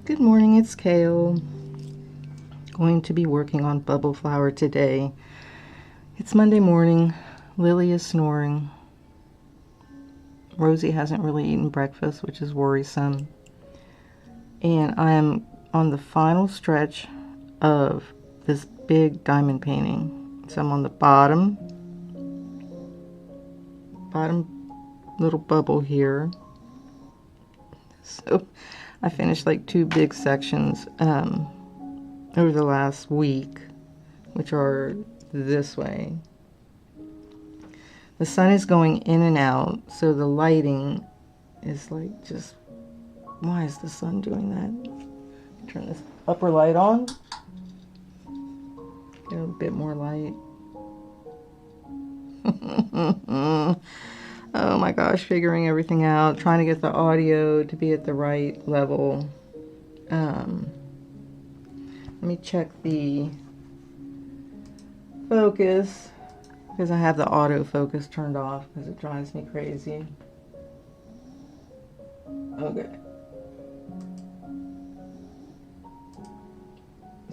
Good morning, it's Cail. Going to be working on bubble flower today. It's Monday morning. Lily is snoring. Rosie hasn't really eaten breakfast, which is worrisome. And I am on the final stretch of this big diamond painting. So I'm on the bottom little bubble here. So I finished like 2 big sections over the last week, which are this way. The sun is going in and out, so the lighting is like just, why is the sun doing that? Turn this upper light on. Get a bit more light. Oh my gosh, figuring everything out, trying to get the audio to be at the right level. Let me check the focus, because I have the autofocus turned off because it drives me crazy. Okay.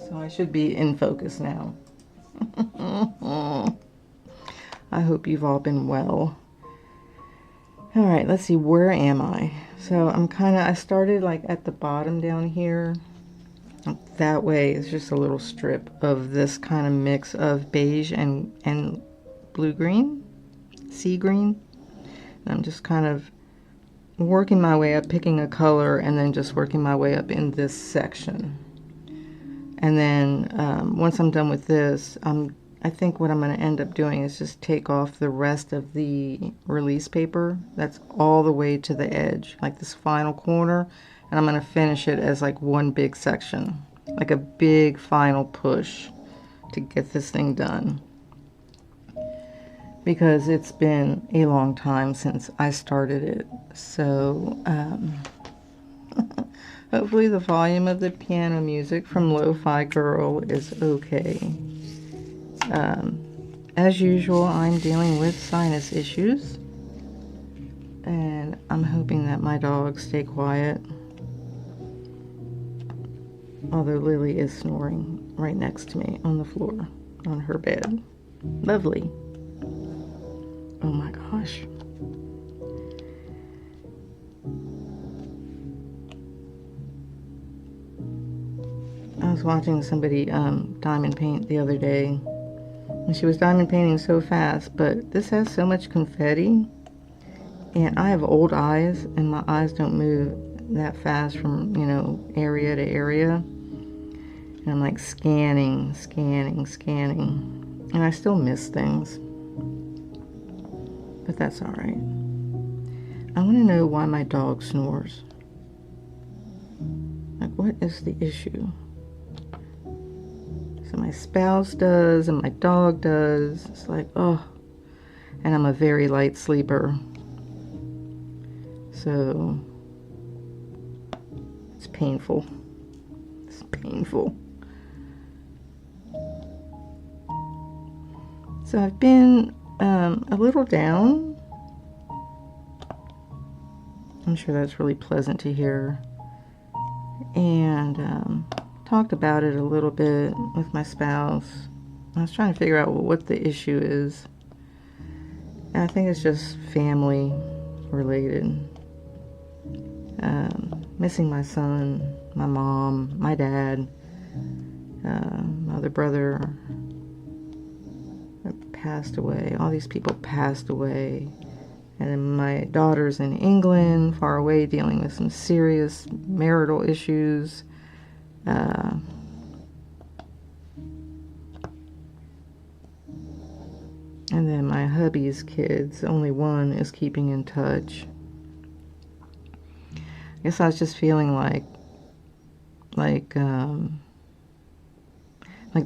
So I should be in focus now. I hope you've all been well. All right, let's see, where am I? So I started like at the bottom down here. That way is just a little strip of this kind of mix of beige and blue-green, sea green. And I'm just kind of working my way up, picking a color, and then just working my way up in this section. And then once I'm done with this, I think what I'm going to end up doing is just take off the rest of the release paper. That's all the way to the edge, like this final corner. And I'm going to finish it as like one big section, like a big final push to get this thing done. Because it's been a long time since I started it. So hopefully the volume of the piano music from Lo-Fi Girl is okay. As usual, I'm dealing with sinus issues, and I'm hoping that my dogs stay quiet, although Lily is snoring right next to me on the floor, on her bed. Lovely. Oh my gosh. I was watching somebody diamond paint the other day. And she was diamond painting so fast, but this has so much confetti, and I have old eyes, and my eyes don't move that fast from, area to area. And I'm like scanning, and I still miss things. But that's all right. I want to know why my dog snores. Like, what is the issue? So my spouse does, and my dog does. It's like, oh. And I'm a very light sleeper. So it's painful. It's painful. So I've been a little down. I'm sure that's really pleasant to hear. And talked about it a little bit with my spouse. I was trying to figure out what the issue is. And I think it's just family related. Missing my son, my mom, my dad, my other brother passed away. All these people passed away. And then my daughter's in England, far away, dealing with some serious marital issues. And then my hubby's kids, only one is keeping in touch. I guess I was just feeling like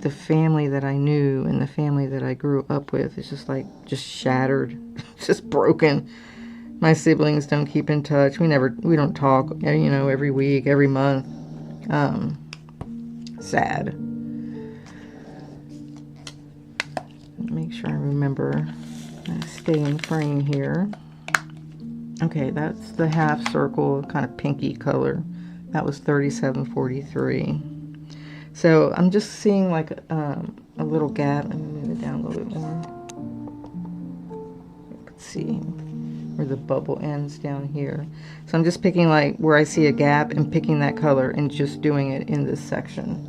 the family that I knew and the family that I grew up with is just shattered, just broken. My siblings don't keep in touch. We don't talk, every week, every month. Sad. Make sure I remember to stay in frame here. Okay, that's the half circle, kind of pinky color. That was $37.43. So I'm just seeing like a little gap. Let me move it down a little bit more. Let's see where the bubble ends down here. So I'm just picking like where I see a gap and picking that color and just doing it in this section.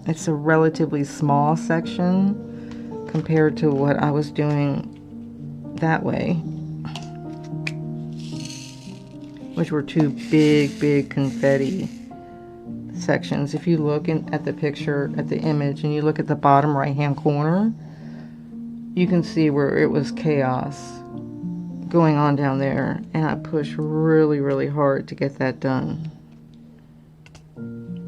It's a relatively small section compared to what I was doing that way, which were two big confetti sections. If you look at the picture, at the image, and you look at the bottom right hand corner, you can see where it was chaos going on down there, and I pushed really hard to get that done,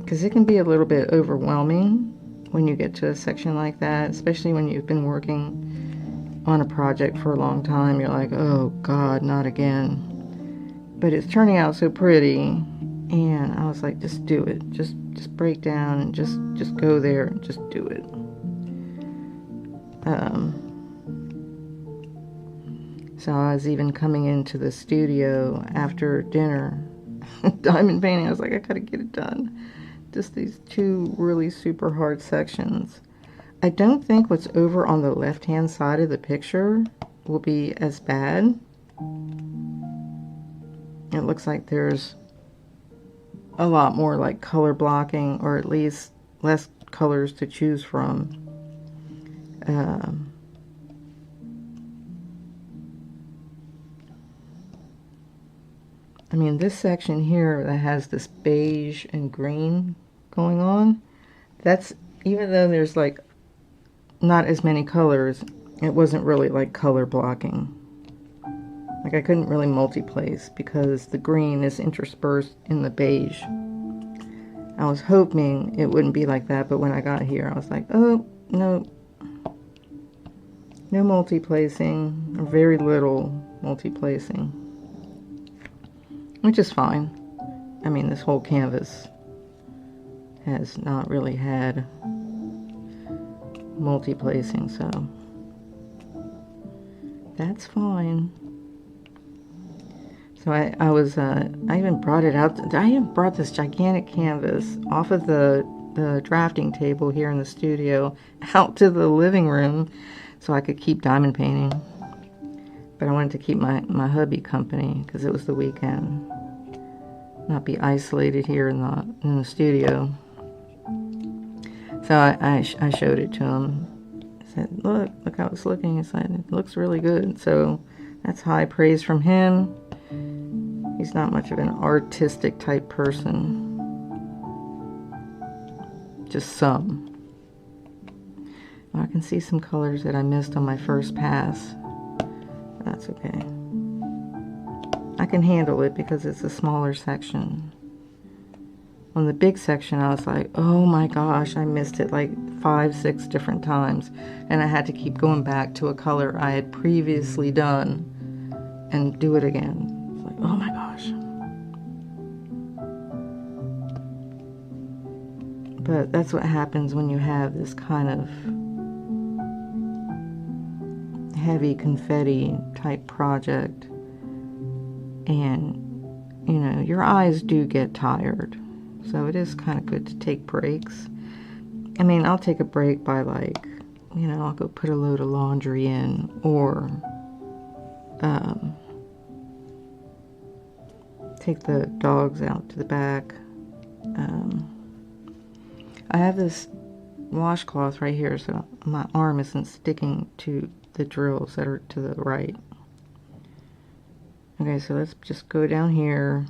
because it can be a little bit overwhelming when you get to a section like that, especially when you've been working on a project for a long time. You're like, oh God, not again. But it's turning out so pretty, and I was like, just do it. Just break down and just go there and just do it. So I was even coming into the studio after dinner, diamond painting. I was like, I gotta get it done. Just these two really super hard sections. I don't think what's over on the left hand side of the picture will be as bad. It looks like there's a lot more like color blocking, or at least less colors to choose from. I mean, this section here that has this beige and green going on, that's, even though there's like not as many colors, it wasn't really like color blocking. Like I couldn't really multi-place because the green is interspersed in the beige. I was hoping it wouldn't be like that, but when I got here, I was like, oh, no. No multi-placing, or very little multi-placing. Which is fine. I mean, this whole canvas has not really had multi-placing, so that's fine. So I even brought it out. I even brought this gigantic canvas off of the drafting table here in the studio out to the living room so I could keep diamond painting. But I wanted to keep my hubby company because it was the weekend. Not be isolated here in the studio. So I showed it to him. I said, look how it's looking. He said, it looks really good. So that's high praise from him. He's not much of an artistic type person. Just some. Well, I can see some colors that I missed on my first pass. That's okay. I can handle it because it's a smaller section. On the big section, I was like, oh my gosh, I missed it like 5-6 different times. And I had to keep going back to a color I had previously done and do it again. It's like, oh my gosh. But that's what happens when you have this kind of heavy confetti type project. And, you know, your eyes do get tired. So it is kind of good to take breaks. I mean, I'll take a break by like, you know, I'll go put a load of laundry in, or take the dogs out to the back. I have this washcloth right here so my arm isn't sticking to the drills that are to the right. Okay, so let's just go down here.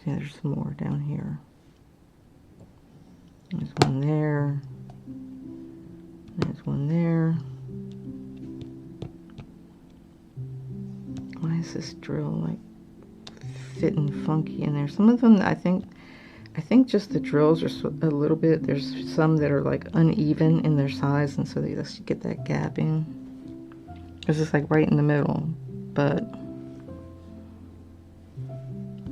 See, there's some more down here. There's one there. There's one there. Why is this drill like fitting funky in there? Some of them, I think just the drills are a little bit. There's some that are like uneven in their size, and so they just get that gapping. It's just like right in the middle, but.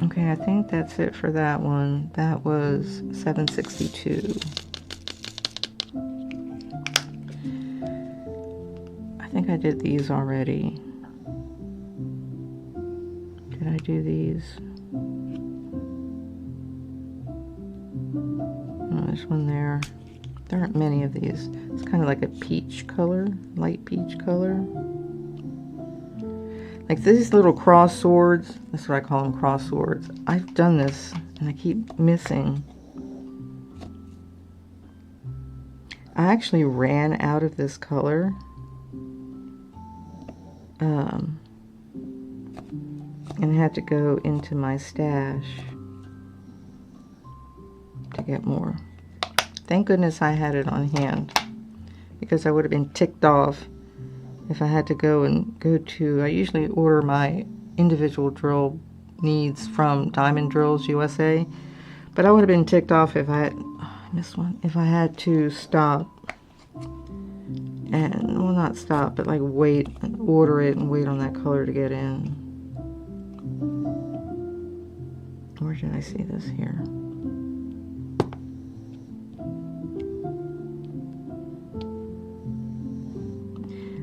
Okay, I think that's it for that one. That was $7.62. I think I did these already. Did I do these. Oh, there's one there. There aren't many of these. It's kind of like a peach color, light peach color. Like these little cross swords, that's what I call them, cross swords. I've done this and I keep missing. I actually ran out of this color. And had to go into my stash to get more. Thank goodness I had it on hand, because I would have been ticked off if I had to go to, I usually order my individual drill needs from Diamond Drills USA, but I would have been ticked off if I missed one, if I had to stop and, well, not stop, but like wait and order it and wait on that color to get in. Where did I see this here?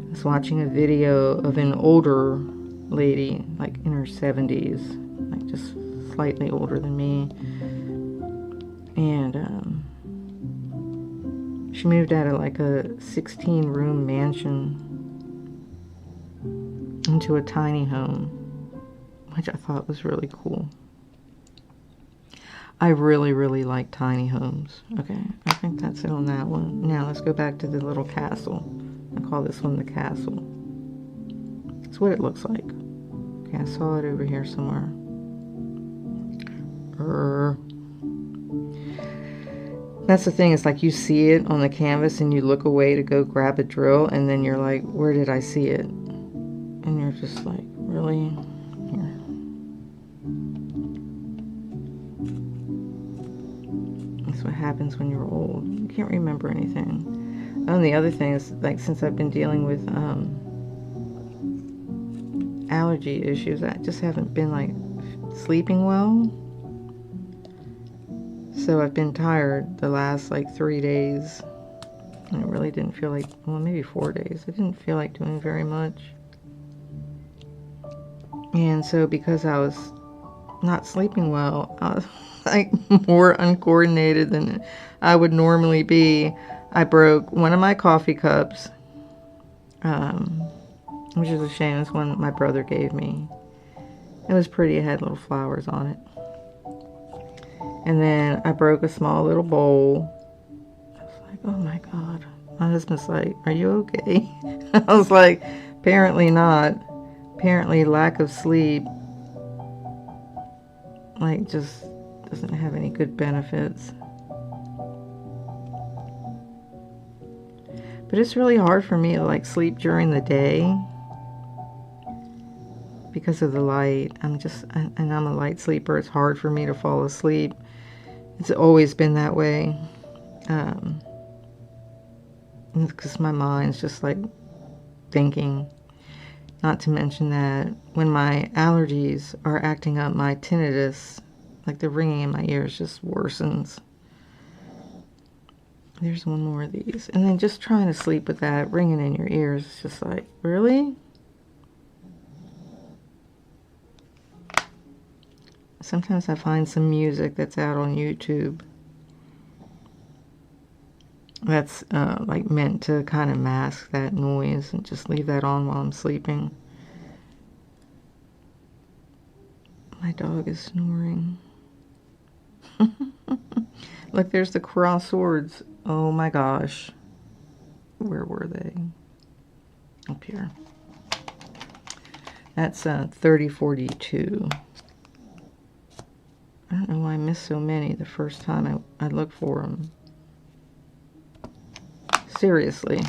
I was watching a video of an older lady, like in her 70s, like just slightly older than me. And she moved out of like a 16-room mansion into a tiny home, which I thought was really cool. I really, really like tiny homes. Okay, I think that's it on that one. Now let's go back to the little castle. I call this one the castle. That's what it looks like. Okay, I saw it over here somewhere. That's the thing, it's like you see it on the canvas and you look away to go grab a drill, and then you're like, where did I see it? And you're just like, really? Here. That's what happens when you're old. You can't remember anything. And the other thing is, like, since I've been dealing with allergy issues, I just haven't been like sleeping well. So I've been tired the last like 3 days. And I really didn't feel like, well, maybe 4 days. I didn't feel like doing very much. And so because I was not sleeping well, I was like more uncoordinated than I would normally be. I broke one of my coffee cups, which is a shame. It's one my brother gave me. It was pretty. It had little flowers on it. And then I broke a small little bowl. I was like, oh my God. My husband's like, are you okay? I was like, apparently not. Apparently lack of sleep, like, just doesn't have any good benefits. But it's really hard for me to like sleep during the day because of the light. And I'm a light sleeper. It's hard for me to fall asleep. It's always been that way. Because my mind's just like thinking. Not to mention that when my allergies are acting up, my tinnitus, like the ringing in my ears, just worsens. There's one more of these. And then just trying to sleep with that ringing in your ears, it's just like, really? Sometimes I find some music that's out on YouTube that's like meant to kind of mask that noise, and just leave that on while I'm sleeping. My dog is snoring. Look, there's the cross swords. Oh my gosh. Where were they? Up here. That's 3042. I don't know why I missed so many the first time I looked for them. Seriously.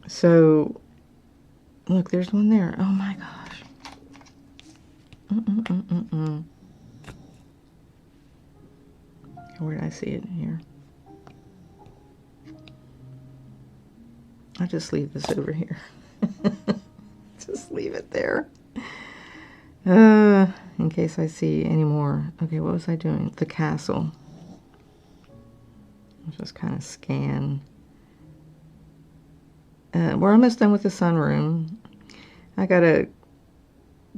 So, look, there's one there. Oh my gosh. Where did I see it? Here. I'll just leave this over here. Just leave it there. In case I see any more. Okay, what was I doing? The castle. I'll just kind of scan. We're almost done with the sunroom. I gotta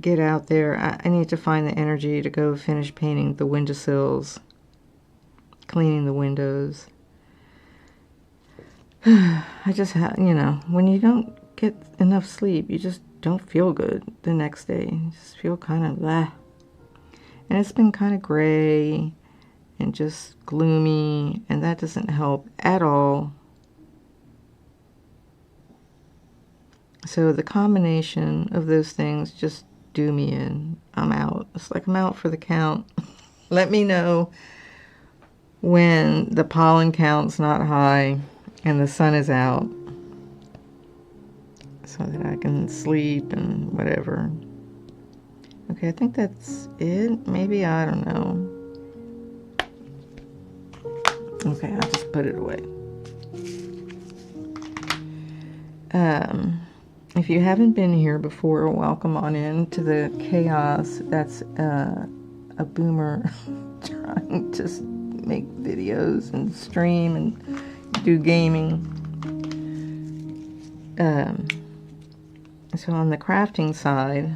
get out there. I need to find the energy to go finish painting the windowsills, cleaning the windows. I just have, you know, when you don't get enough sleep, you just don't feel good the next day. You just feel kind of blah. And it's been kind of gray and just gloomy, and that doesn't help at all. So the combination of those things just do me in. I'm out. It's like I'm out for the count. Let me know when the pollen count's not high and the sun is out, so that I can sleep and whatever. Okay, I think that's it. Maybe, I don't know. Okay, I'll just put it away. If you haven't been here before, welcome on in to the chaos. That's a boomer trying to make videos and stream and do gaming. So on the crafting side,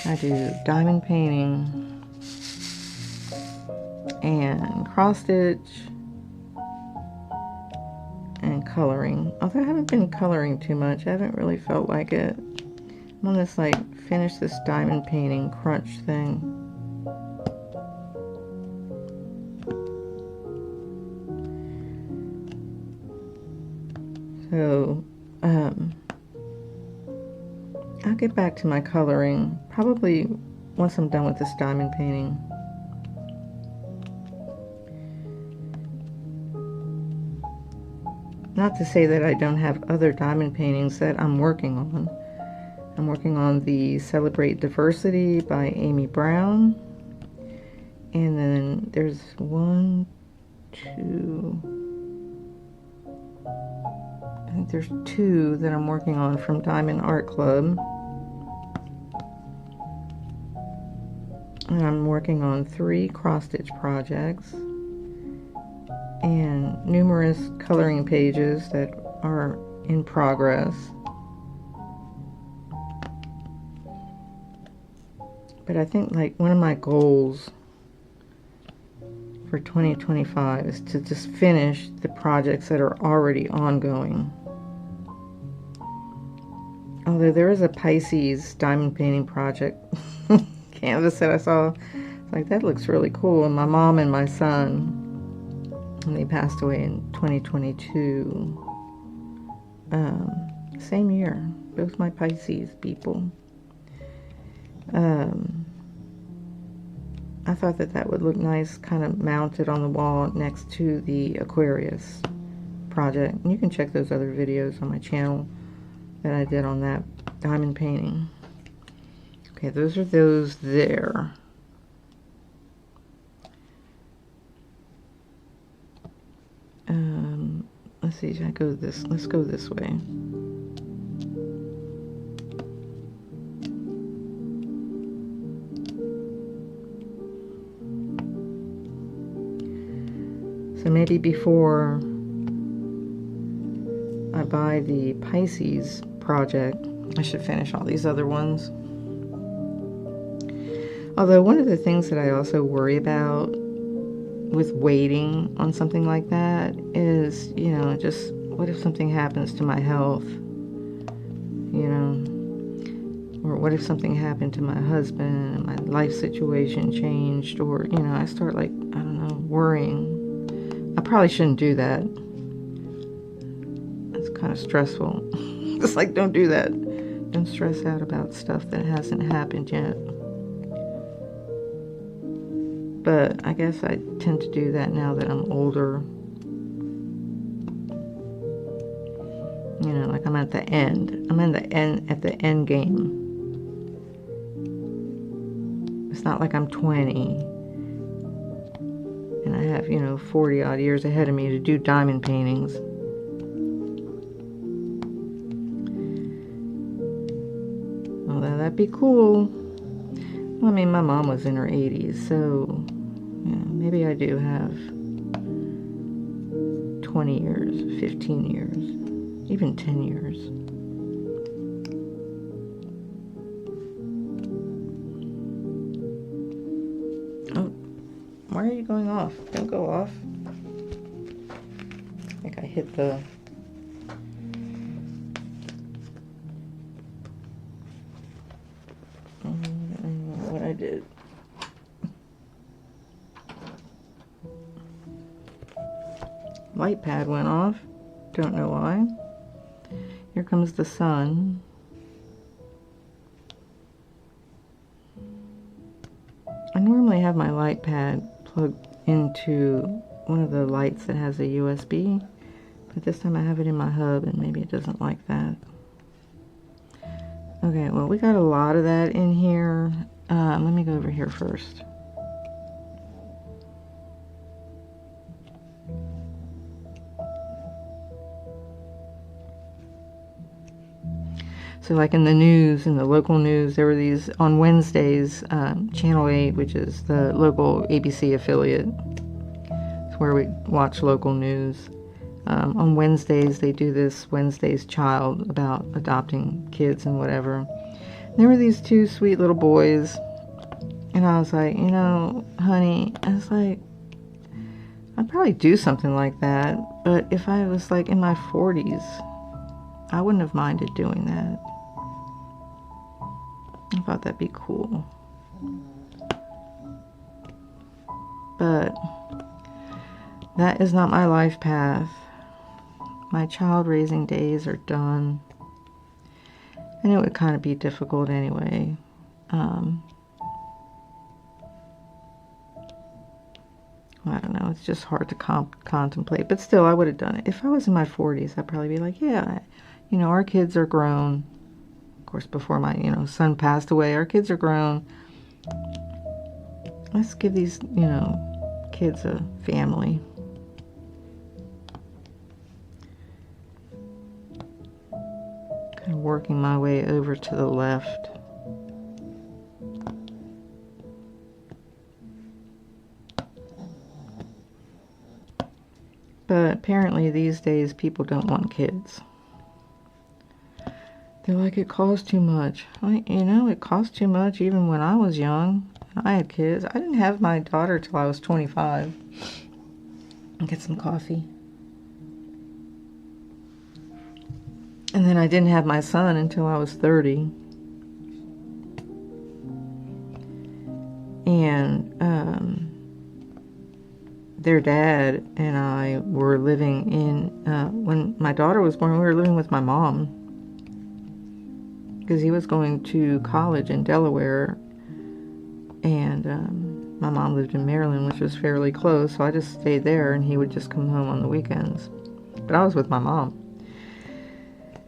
I do diamond painting and cross stitch and coloring. Although I haven't been coloring too much, I haven't really felt like it. I'm on this like finish this diamond painting crunch thing. So I'll get back to my coloring probably once I'm done with this diamond painting. Not to say that I don't have other diamond paintings that I'm working on. I'm working on the Celebrate Diversity by Amy Brown. And then there's I think there's two that I'm working on from Diamond Art Club. And I'm working on 3 cross-stitch projects and numerous coloring pages that are in progress. But I think like one of my goals for 2025 is to just finish the projects that are already ongoing. Although there is a Pisces diamond painting project canvas that I saw, it's like that looks really cool. And my mom and my son, and they passed away in 2022. Same year, both my Pisces people. I thought that that would look nice, kind of mounted on the wall next to the Aquarius project. And you can check those other videos on my channel that I did on that diamond painting. Okay, those are those there. Let's see, should I go this? Let's go this way. So maybe before I buy the Pisces project, I should finish all these other ones. Although one of the things that I also worry about with waiting on something like that is, you know, just what if something happens to my health, you know, or what if something happened to my husband and my life situation changed, or, you know, I start like, I don't know, worrying. I probably shouldn't do that. It's kind of stressful. It's like, don't do that. Don't stress out about stuff that hasn't happened yet. But I guess I tend to do that now that I'm older. You know, like I'm at the end. I'm in the end, at the end game. It's not like I'm 20 and I have, you know, 40 odd years ahead of me to do diamond paintings. Although that'd be cool. Well, I mean, my mom was in her 80s, so yeah, maybe I do have 20 years, 15 years, even 10 years. Why are you going off? Don't go off. I think I hit the... I don't know what I did. Light pad went off. Don't know why. Here comes the sun. I normally have my light pad plugged into one of the lights that has a USB, but this time I have it in my hub and maybe it doesn't like that. Okay, well, we got a lot of that in here. Let me go over here first. So like in the news, in the local news, there were these, on Wednesdays, Channel 8, which is the local ABC affiliate. It's where we watch local news. On Wednesdays, they do this Wednesday's Child about adopting kids and whatever. There were these two sweet little boys, and I was like, you know, honey, I was like, I'd probably do something like that, but if I was like in my 40s, I wouldn't have minded doing that. I thought that'd be cool. But that is not my life path. My child raising days are done. And it would kind of be difficult anyway. I don't know, it's just hard to contemplate. But still, I would have done it. If I was in my 40s, I'd probably be like, yeah, you know, our kids are grown. Of course, before my, you know, son passed away, our kids are grown. Let's give these, you know, kids a family. Kind of working my way over to the left. But apparently these days people don't want kids. They're like, it costs too much. You know, it cost too much even when I was young. I had kids. I didn't have my daughter till I was 25. I'll get some coffee. And then I didn't have my son until I was 30. And their dad and I were living in, when my daughter was born, we were living with my mom. Because he was going to college in Delaware, and my mom lived in Maryland, which was fairly close, so I just stayed there, and he would just come home on the weekends. But I was with my mom.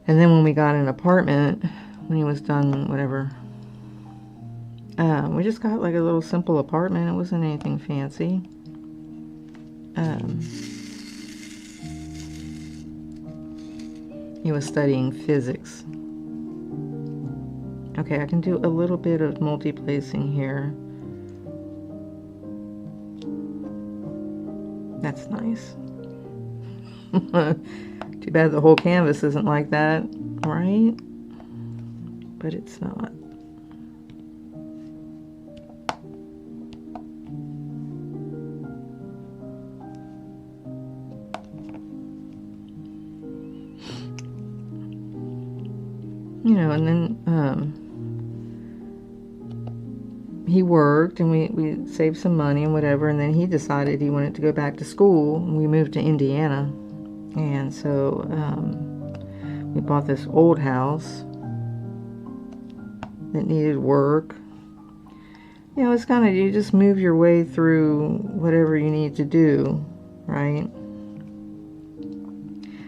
And then when we got an apartment, when he was done, whatever, we just got like a little simple apartment. It wasn't anything fancy. He was studying physics. Okay, I can do a little bit of multi-placing here. That's nice. Too bad the whole canvas isn't like that, right? But it's not. You know, and then he worked, and we saved some money and whatever, and then he decided he wanted to go back to school, and we moved to Indiana. And so we bought this old house that needed work. You know, it's kind of, you just move your way through whatever you need to do, right?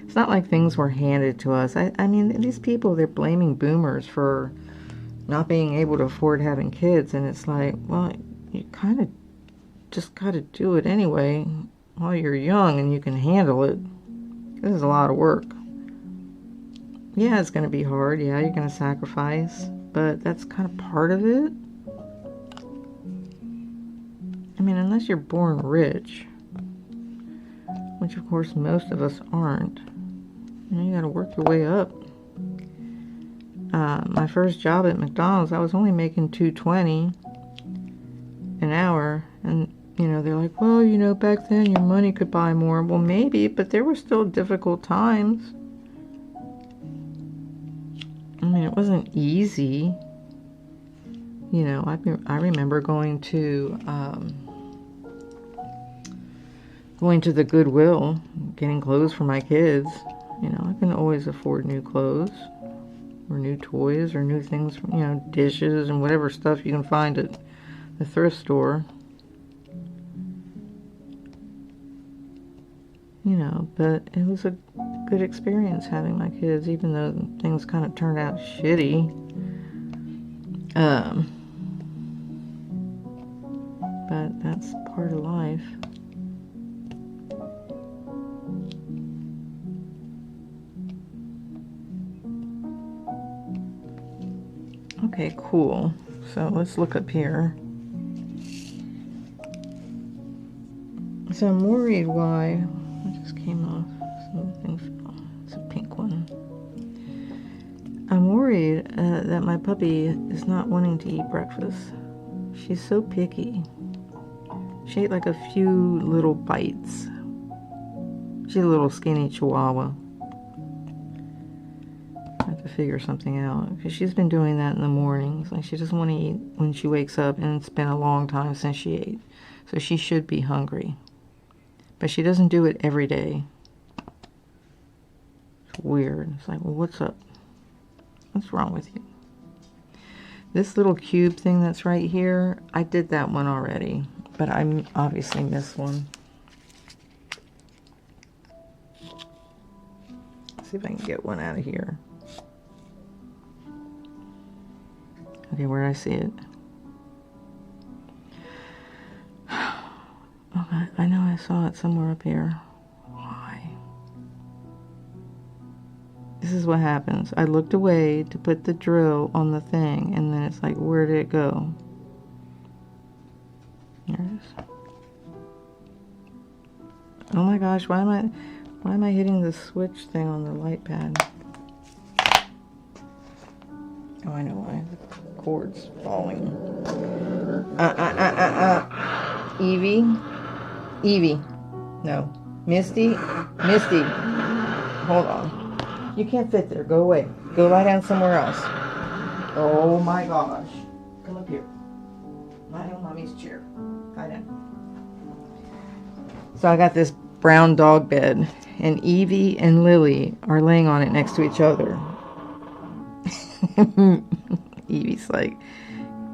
It's not like things were handed to us. I mean, these people, they're blaming boomers for not being able to afford having kids, and it's like, well, you kind of just got to do it anyway while you're young and you can handle it. This is a lot of work. Yeah, it's going to be hard. Yeah, you're going to sacrifice, but that's kind of part of it. I mean, unless you're born rich, which of course most of us aren't, you know, you got to work your way up. My first job at McDonald's, I was only making $2.20 an hour, and you know, they're like, well, you know, back then your money could buy more. Well, maybe, but there were still difficult times. I mean, it wasn't easy. You know, I remember going to the Goodwill, getting clothes for my kids. You know, I couldn't always afford new clothes or new toys or new things, you know, dishes and whatever stuff you can find at the thrift store. You know, but it was a good experience having my kids, even though things kind of turned out shitty. But that's part of life. Okay, cool. So let's look up here. So I'm worried why it just came off. Some things. Oh, it's a pink one. I'm worried that my puppy is not wanting to eat breakfast. She's so picky. She ate like a few little bites. She's a little skinny chihuahua. I have to figure something out because she's been doing that in the mornings. Like she doesn't want to eat when she wakes up, and it's been a long time since she ate. So she should be hungry. But she doesn't do it every day. It's weird. It's like, well, what's up? What's wrong with you? This little cube thing that's right here, I did that one already, but I obviously missed one. Let's see if I can get one out of here. Okay, where did I see it? Okay, I know I saw it somewhere up here. Why? This is what happens. I looked away to put the drill on the thing, and then it's like, where did it go? There it is. Oh my gosh, why am I hitting the switch thing on the light pad? Oh, I know why. The cord's falling. Evie. No. Misty. Hold on. You can't fit there. Go away. Go lie down somewhere else. Oh my gosh. Come up here. Lie on Mommy's chair. Lie down. So I got this brown dog bed, and Evie and Lily are laying on it next to each other. Evie's like,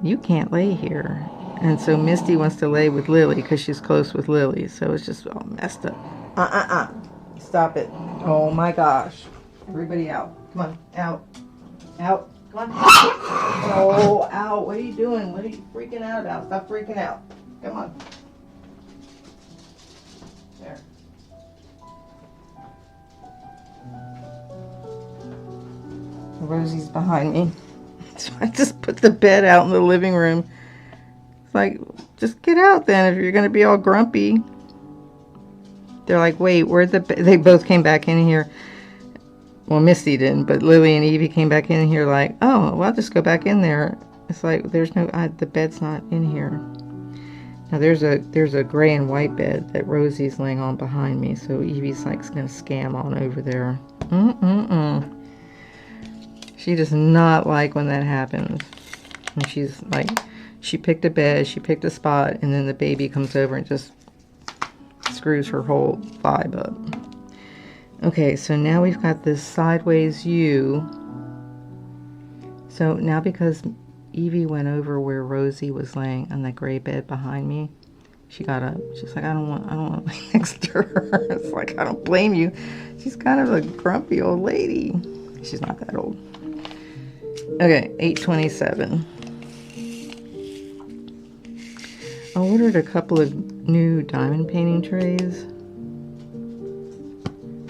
you can't lay here. And so Misty wants to lay with Lily because she's close with Lily. So it's just all messed up. Stop it. Oh my gosh. Everybody out. Come on. Out. Come on. Oh, out. What are you doing? What are you freaking out about? Stop freaking out. Come on. There. Rosie's behind me. So I just put the bed out in the living room. It's like, just get out then if you're going to be all grumpy. They're like, wait, where'd they both came back in here. Well, Misty didn't, but Lily and Evie came back in here like, oh, well, I'll just go back in there. It's like, there's no, the bed's not in here. Now there's a gray and white bed that Rosie's laying on behind me. So Evie's like going to scam on over there. She does not like when that happens. And she's like, she picked a bed, she picked a spot, and then the baby comes over and just screws her whole vibe up. Okay, so now we've got this sideways U. So now because Evie went over where Rosie was laying on the gray bed behind me, she got up. She's like, I don't want to lay next to her. It's like, I don't blame you. She's kind of a grumpy old lady. She's not that old. Okay, 827. I ordered a couple of new diamond painting trays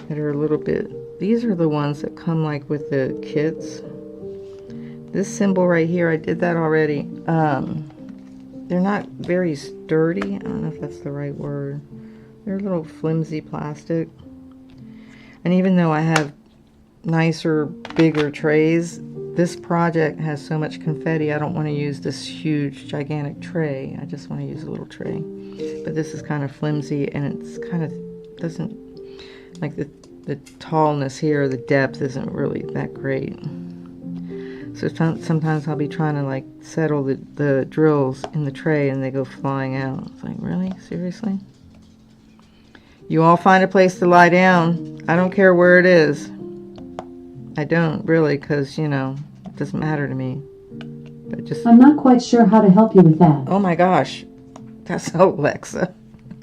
that are a little bit, these are the ones that come like with the kits. This symbol right here, I did that already. They're not very sturdy. I don't know if that's the right word. They're a little flimsy plastic. And even though I have nicer, bigger trays, this project has so much confetti, I don't want to use this huge, gigantic tray. I just want to use a little tray. But this is kind of flimsy, and it's kind of doesn't, like the tallness here, the depth isn't really that great. So sometimes I'll be trying to like settle the drills in the tray and they go flying out. It's like, really? Seriously? You all find a place to lie down. I don't care where it is. I don't really, because, you know, it doesn't matter to me. But just... I'm not quite sure how to help you with that. Oh my gosh. That's Alexa.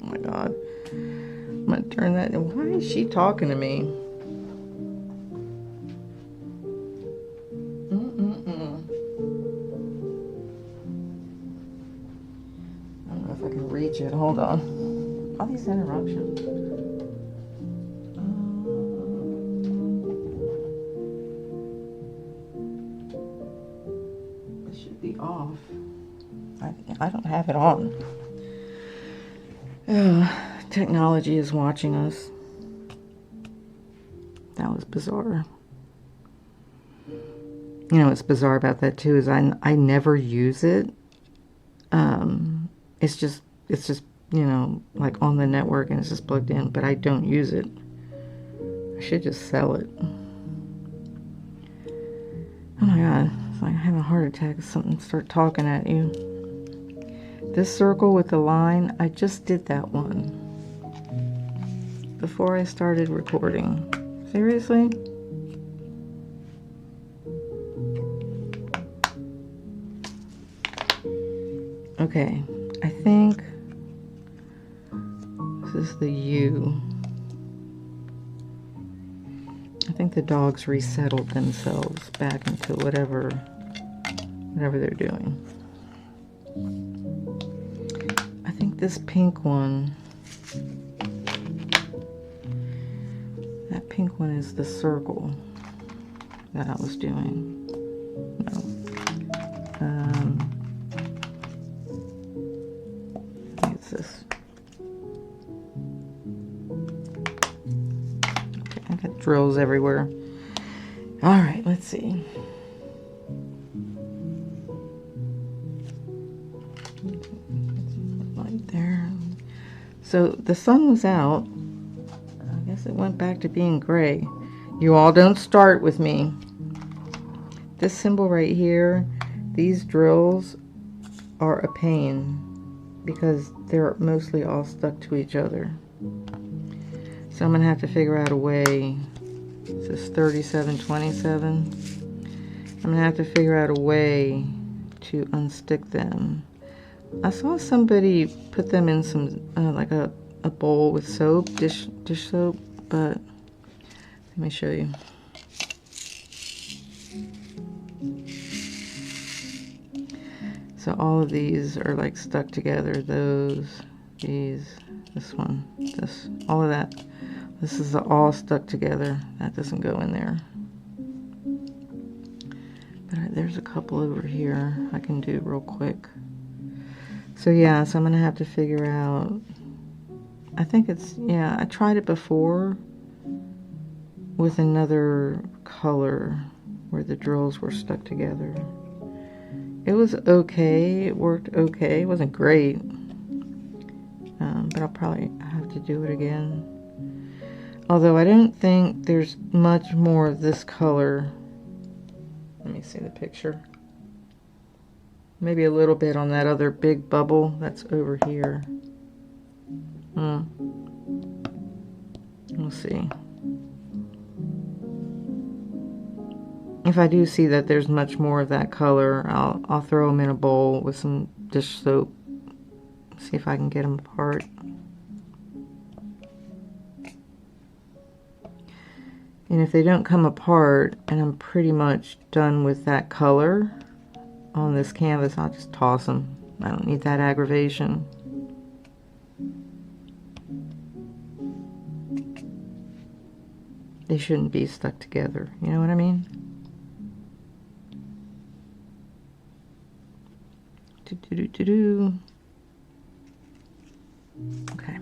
Oh my God. I'm going to turn that... Why is she talking to me? I don't know if I can reach it. Hold on. All these interruptions. It should be off. I don't have it on. Technology is watching us. That was bizarre. You know what's bizarre about that too is I never use it. It's just you know, like on the network, and it's just plugged in, but I don't use it. I should just sell it. Oh my God, it's like I have a heart attack if something start talking at you. This circle with the line, I just did that one before I started recording. Seriously? Okay, I think this is the U. I think the dogs resettled themselves back into whatever they're doing. I think this pink one, that pink one is the circle that I was doing. No. I think it's this. Okay, I got drills everywhere. All right, let's see. Light there. So the sun was out. I guess it went back to being gray. You all don't start with me. This symbol right here, these drills are a pain because they're mostly all stuck to each other. So I'm gonna have to figure out a way. This is 3727. I'm gonna have to figure out a way to unstick them. I saw somebody put them in some like a bowl with soap, dish soap, but let me show you. So all of these are like stuck together. Those, these, this one, this, all of that. This is all stuck together. That doesn't go in there. But there's a couple over here I can do real quick. So yeah, so I'm gonna have to figure out, I think it's, yeah, I tried it before with another color where the drills were stuck together. It was okay, it worked okay, it wasn't great, but I'll probably have to do it again. Although I don't think there's much more of this color. Let me see the picture. Maybe a little bit on that other big bubble that's over here. We'll see. If I do see that there's much more of that color, I'll throw them in a bowl with some dish soap. See if I can get them apart. And if they don't come apart and I'm pretty much done with that color on this canvas, I'll just toss them. I don't need that aggravation. They shouldn't be stuck together, you know what I mean? Do-do-do-do-do. Okay.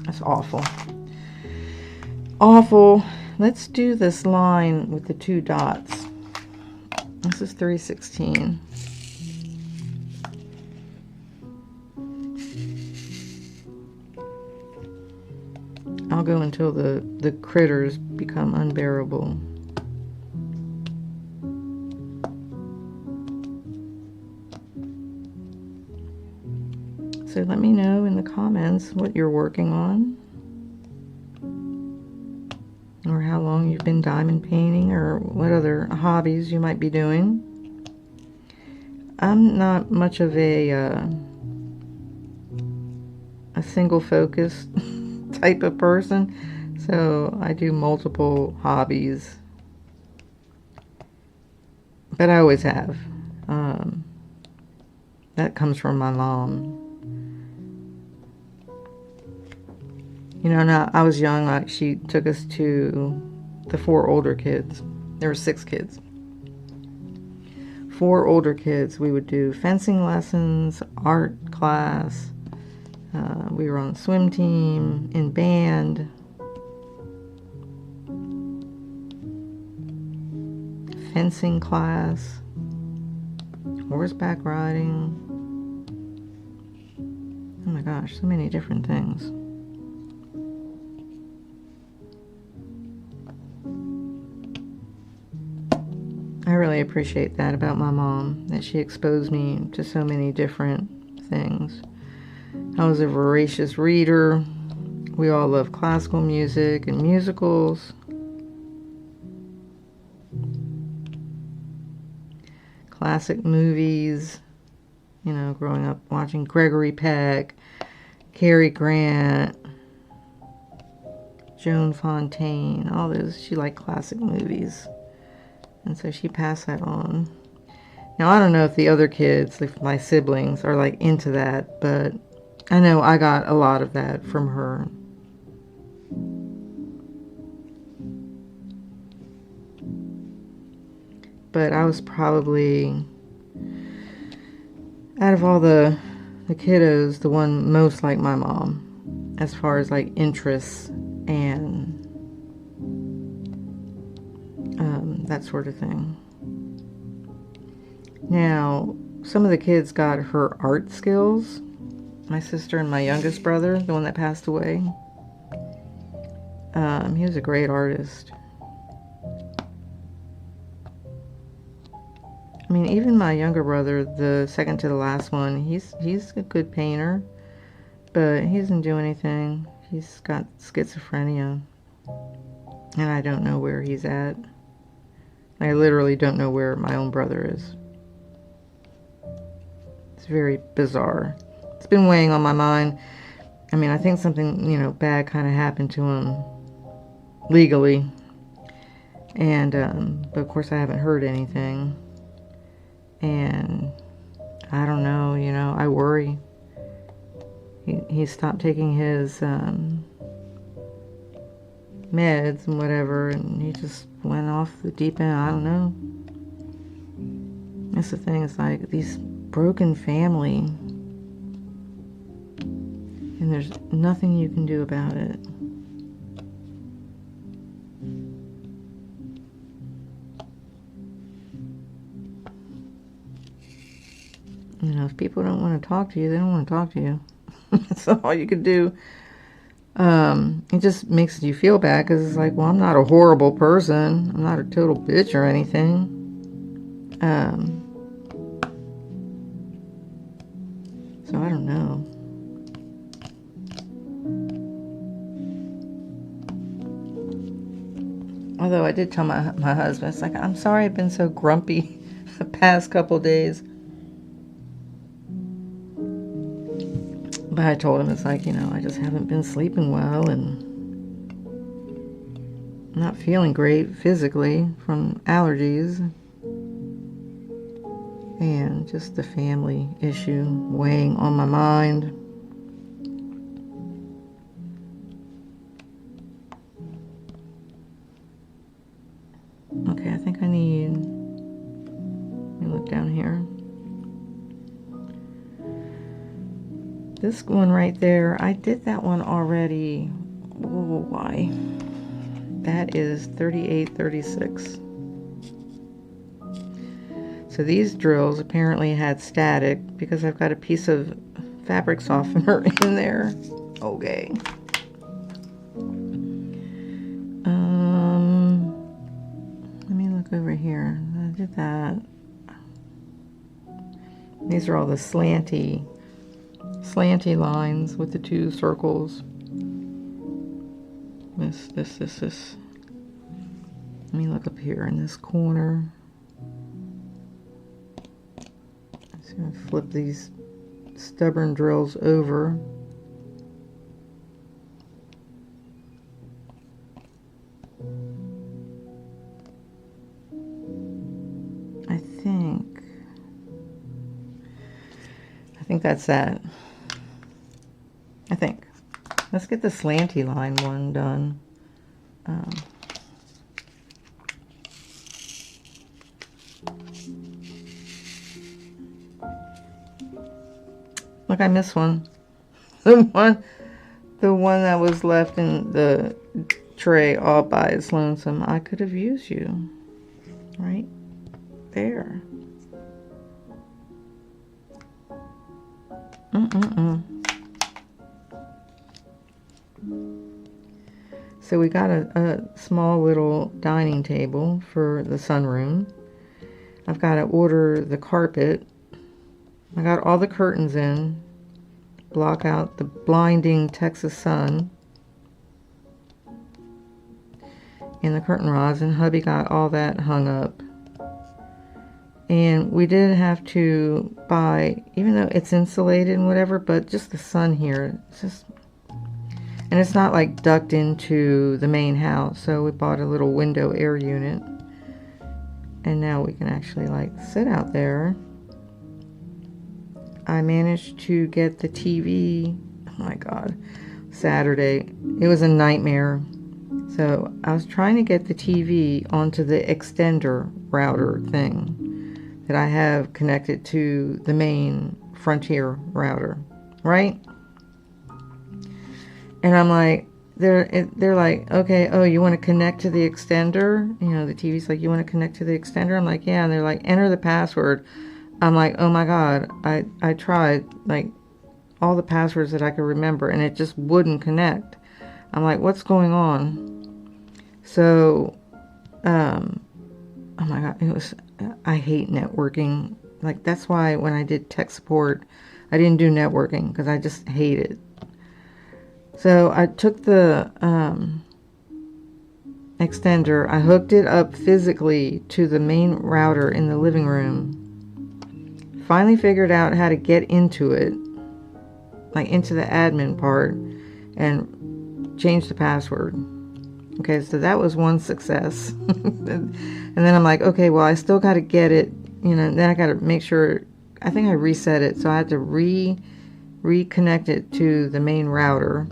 That's awful. Awful. let's do this line with the 2 dots. This is 3/16. I'll go until the critters become unbearable. So let me know in the comments what you're working on, or how long you've been diamond painting, or what other hobbies you might be doing. I'm not much of a single focus type of person, so I do multiple hobbies, but I always have. That comes from my mom. You know, when I was young, she took us to the 4 older kids. There were 6 kids. 4 older kids. We would do fencing lessons, art class. We were on the swim team, in band. Fencing class. Horseback riding. Oh my gosh, so many different things. I really appreciate that about my mom, that she exposed me to so many different things. I was a voracious reader. We all love classical music and musicals. Classic movies. You know, growing up watching Gregory Peck, Cary Grant, Joan Fontaine, all those. She liked classic movies. And so she passed that on. Now, I don't know if the other kids, like my siblings, are like into that, but I know I got a lot of that from her. But I was probably, out of all the kiddos, the one most like my mom, as far as like interests and that sort of thing. Now, some of the kids got her art skills. My sister and my youngest brother, the one that passed away, he was a great artist. I mean, even my younger brother, the second to the last one, he's a good painter, but he doesn't do anything. He's got schizophrenia, and I don't know where he's at. I literally don't know where my own brother is. It's very bizarre. It's been weighing on my mind. I mean, I think something, you know, bad kind of happened to him legally. And, but of course I haven't heard anything. And I don't know, you know, I worry. He stopped taking his meds and whatever, and he just went off the deep end. I don't know. That's the thing, it's like these broken family, and there's nothing you can do about it. You know, if people don't want to talk to you, they don't want to talk to you. That's all you can do. It just makes you feel bad, because it's like, well, I'm not a horrible person. I'm not a total bitch or anything. So I don't know. Although I did tell my husband, it's like, I'm sorry I've been so grumpy the past couple days. But I told him, it's like, you know, I just haven't been sleeping well and not feeling great physically from allergies. And just the family issue weighing on my mind. Okay, I think I need, let me look down here. This one right there, I did that one already. Oh, why? that is 3836. So these drills apparently had static because I've got a piece of fabric softener in there. Okay. Let me look over here. I did that. These are all the slanty lines with the two circles. This. Let me look up here in this corner. I'm just going to flip these stubborn drills over. I think that's that. I think. Let's get the slanty line one done. Look, I missed one. The one that was left in the tray all by its lonesome. I could have used you. Right there. So we got a small little dining table for the sunroom. I've got to order the carpet. I got all the curtains in. Block out the blinding Texas sun. And the curtain rods, and hubby got all that hung up. And we did have to buy, even though it's insulated and whatever, but just the sun here, it's just, and it's not like ducked into the main house. So we bought a little window air unit. And now we can actually like sit out there. I managed to get the TV, oh my God, Saturday. It was a nightmare. So I was trying to get the TV onto the extender router thing that I have connected to the main Frontier router, right? And I'm like, they're like, okay, oh, you want to connect to the extender? You know, the TV's like, you want to connect to the extender? I'm like, yeah. And they're like, enter the password. I'm like, oh my God, I tried like all the passwords that I could remember and it just wouldn't connect. I'm like, what's going on? So, oh my God, I hate networking. Like, that's why when I did tech support, I didn't do networking because I just hate it. So I took the extender, I hooked it up physically to the main router in the living room. Finally figured out how to get into it, like into the admin part, and change the password. Okay, so that was one success. And then I'm like, okay, well, I still got to get it, you know, then I got to make sure, I think I reset it, so I had to reconnect it to the main router.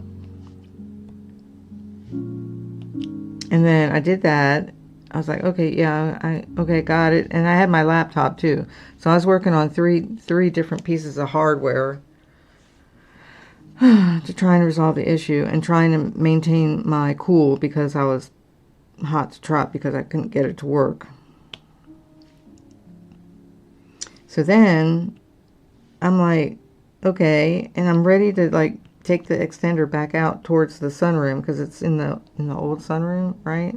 And then I did that. I was like, okay, yeah, okay, got it. And I had my laptop too. So I was working on three different pieces of hardware to try and resolve the issue and trying to maintain my cool because I was hot to trot because I couldn't get it to work. So then I'm like, okay, and I'm ready to like take the extender back out towards the sunroom because it's in the old sunroom, right?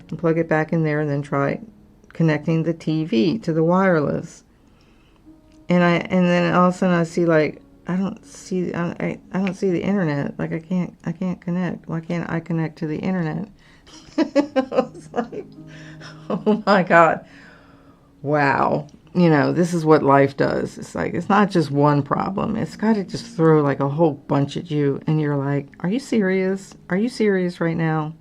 And plug it back in there and then try connecting the TV to the wireless. And then all of a sudden I see like I don't see the internet. Like I can't connect. Why can't I connect to the internet? I was like, oh my God. Wow. You know, this is what life does. It's like, it's not just one problem. It's got to just throw like a whole bunch at you. And you're like, are you serious? Are you serious right now?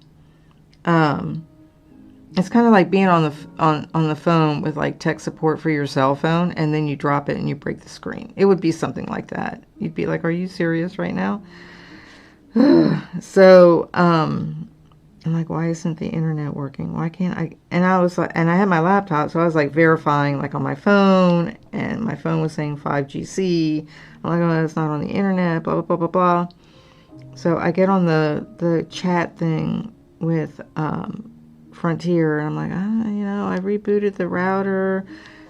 It's kind of like being on the phone with like tech support for your cell phone, and then you drop it and you break the screen. It would be something like that. You'd be like, "Are you serious right now?" So, I'm like, "Why isn't the internet working? Why can't I?" And I was like, and I had my laptop, so I was like verifying like on my phone, and my phone was saying 5GC. I'm like, "Oh, it's not on the internet." Blah blah blah blah blah. So I get on the chat thing with Frontier. And I'm like, I rebooted the router.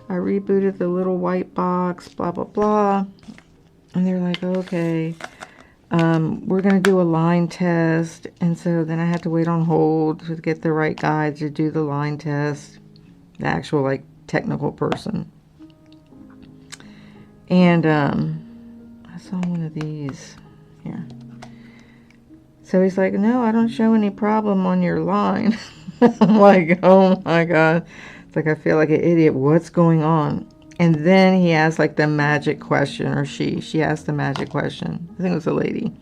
I rebooted the little white box, blah, blah, blah. And they're like, okay, we're going to do a line test. And so then I had to wait on hold to get the right guy to do the line test, the actual, like, technical person. And I saw one of these here. So he's like, no, I don't show any problem on your line. I'm like, oh my God. It's like, I feel like an idiot. What's going on? And then he asked like the magic question, or she asked the magic question. I think it was a lady.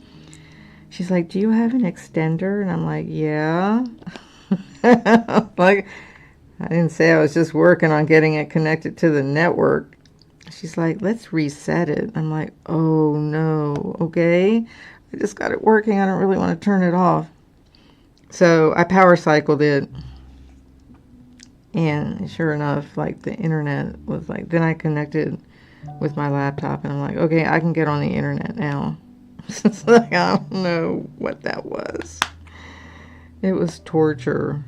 She's like, do you have an extender? And I'm like, yeah. Like, I didn't say I was just working on getting it connected to the network. She's like, let's reset it. I'm like, oh no, okay. I just got it working. I don't really want to turn it off. So I power cycled it. And sure enough, like the internet was like, then I connected with my laptop and I'm like, okay, I can get on the internet now. It's like, I don't know what that was. It was torture.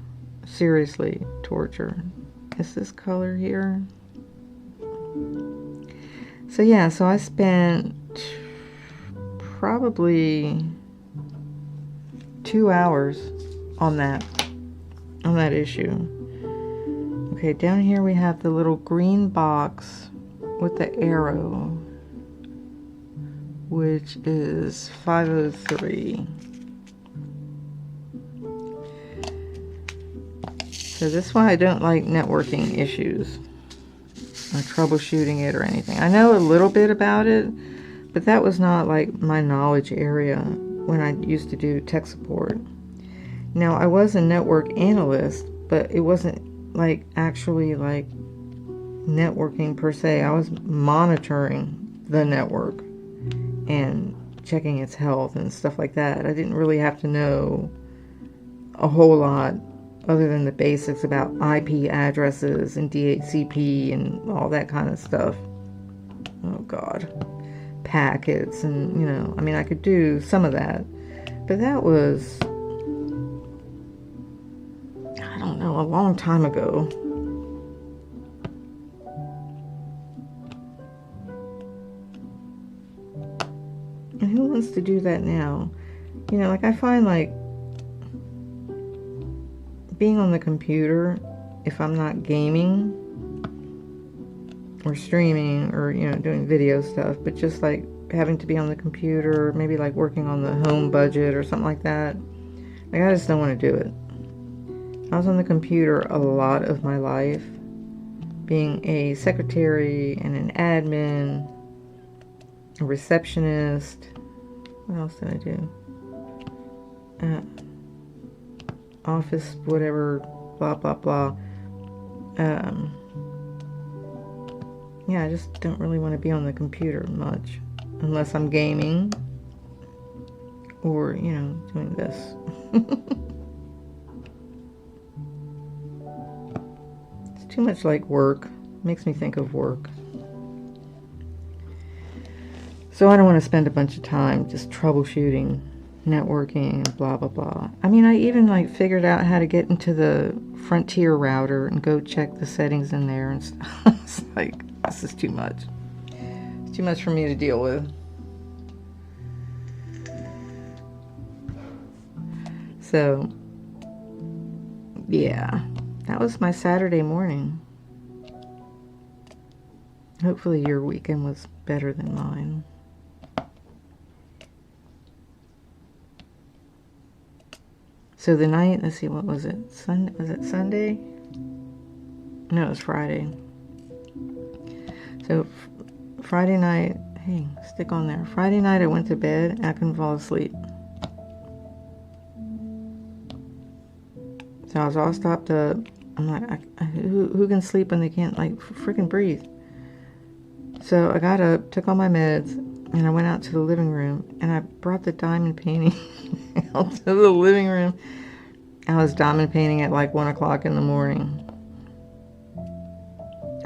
Seriously, torture. Is this color here? So yeah, so I spent probably 2 hours on that issue. Okay, down here we have the little green box with the arrow, which is 503. So this one I don't like networking issues or troubleshooting it or anything. I know a little bit about it, but that was not like my knowledge area when I used to do tech support. Now I was a network analyst, but it wasn't like actually like networking per se. I was monitoring the network and checking its health and stuff like that. I didn't really have to know a whole lot other than the basics about IP addresses and DHCP and all that kind of stuff. Oh God. Packets and, I mean, I could do some of that, but that was, I don't know, a long time ago. And who wants to do that now? Like I find like being on the computer, if I'm not gaming or streaming or, doing video stuff, but just like having to be on the computer, maybe like working on the home budget or something like that. Like I just don't want to do it. I was on the computer a lot of my life, being a secretary and an admin, a receptionist. What else did I do? Office, whatever, blah, blah, blah. Yeah, I just don't really want to be on the computer much, unless I'm gaming or, doing this. It's too much like work. Makes me think of work. So I don't want to spend a bunch of time just troubleshooting, networking, and blah, blah, blah. I mean, I even like figured out how to get into the Frontier router and go check the settings in there and stuff. It's like, this is too much. It's too much for me to deal with. So, yeah, that was my Saturday morning. Hopefully your weekend was better than mine. So the night, let's see, what was it? Was it Sunday? No, it was Friday. So Friday night, hey, stick on there. Friday night I went to bed and I couldn't fall asleep. So I was all stopped up. I'm like, who can sleep when they can't like freaking breathe? So I got up, took all my meds, and I went out to the living room and I brought the diamond painting out to the living room. I was diamond painting at like 1 o'clock in the morning.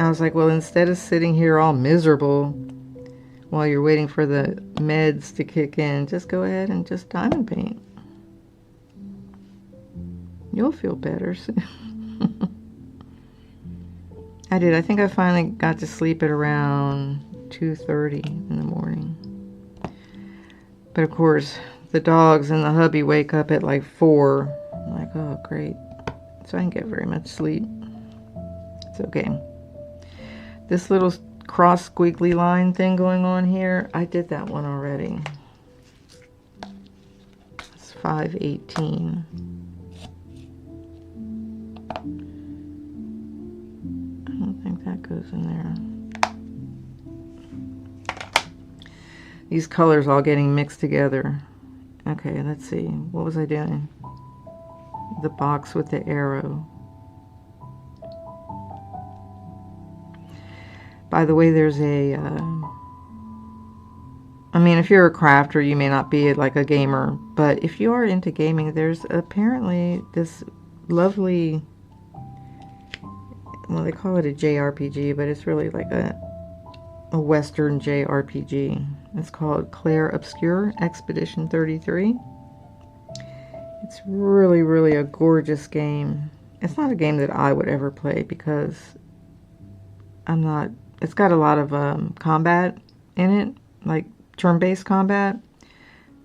I was like, well, instead of sitting here all miserable while you're waiting for the meds to kick in, just go ahead and just diamond paint. You'll feel better soon. I did. I think I finally got to sleep at around 2:30 in the morning. But of course, the dogs and the hubby wake up at like 4. I'm like, oh, great. So I didn't get very much sleep. It's okay. This little cross squiggly line thing going on here, I did that one already. It's 518. I don't think that goes in there. These colors all getting mixed together. Okay, let's see. What was I doing? The box with the arrow. By the way, there's a... I mean, if you're a crafter, you may not be like a gamer. But if you are into gaming, there's apparently this lovely... Well, they call it a JRPG, but it's really like a Western JRPG. It's called Clair Obscure Expedition 33. It's really, really a gorgeous game. It's not a game that I would ever play because I'm not... It's got a lot of combat in it, like turn-based combat,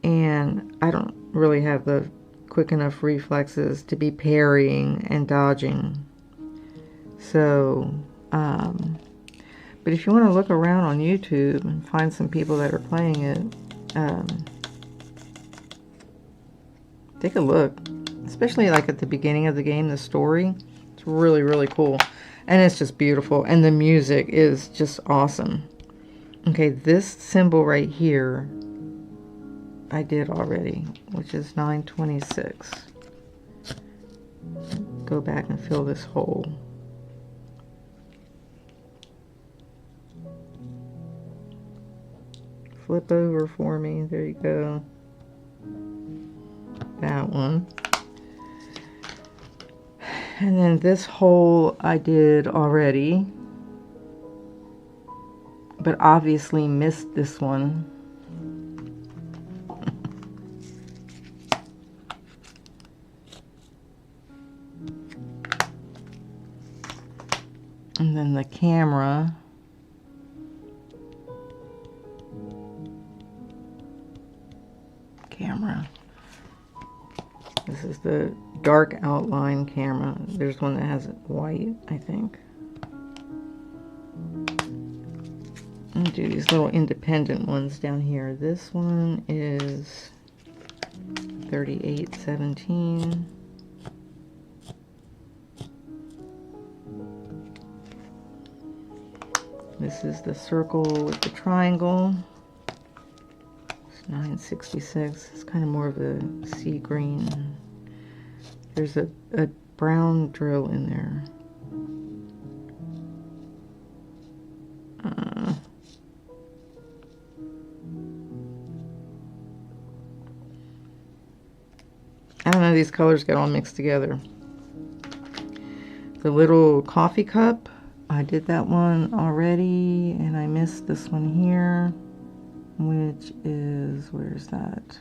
and I don't really have the quick enough reflexes to be parrying and dodging. So, but if you want to look around on YouTube and find some people that are playing it, take a look. Especially like at the beginning of the game, the story. It's really, really cool. And it's just beautiful. And the music is just awesome. Okay, this symbol right here, I did already, which is 926. Go back and fill this hole. Flip over for me. There you go. That one. And then this hole I did already, but obviously missed this one. And then the camera. This is the dark outline camera. There's one that has it white, I think. I'm gonna do these little independent ones down here. This one is 3817. This is the circle with the triangle. It's 966. It's kind of more of a sea green. There's a brown drill in there. I don't know, these colors get all mixed together. The little coffee cup, I did that one already, and I missed this one here, which is, where's that?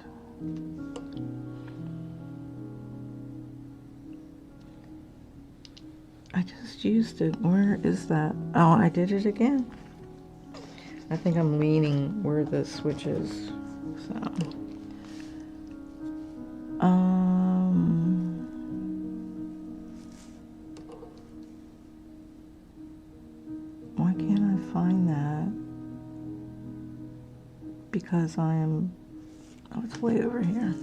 I just used it. Where is that? Oh, I did it again. I think I'm leaning where the switch is. So, why can't I find that? Because I am, oh, it's way over here.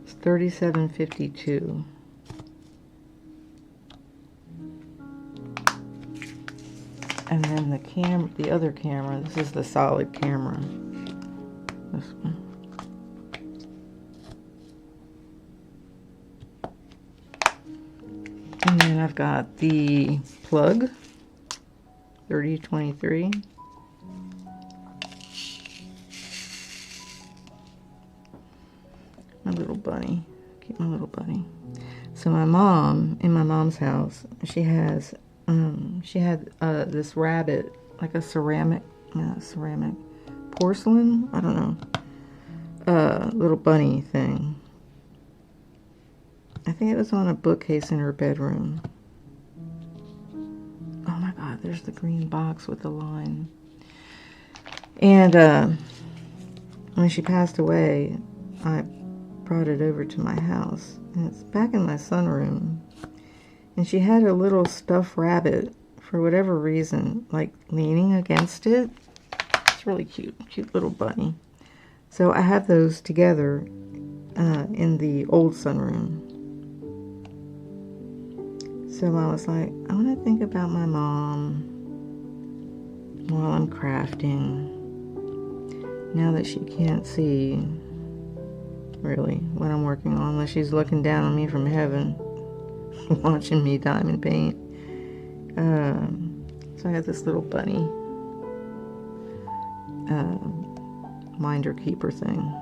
It's 3752. And then the camera, the other camera, this is the solid camera. This one. And then I've got the plug, 3023. My little bunny. Keep my little bunny. So my mom, in my mom's house, she had this rabbit, like a ceramic porcelain, I don't know, little bunny thing. I think it was on a bookcase in her bedroom. Oh my God, there's the green box with the line. And when she passed away, I brought it over to my house. And it's back in my sunroom. And she had a little stuffed rabbit, for whatever reason, like leaning against it. It's really cute. Cute little bunny. So I have those together in the old sunroom. So I was like, I want to think about my mom while I'm crafting. Now that she can't see, really, what I'm working on, unless she's looking down on me from heaven, watching me diamond paint. So I have this little bunny minder keeper thing.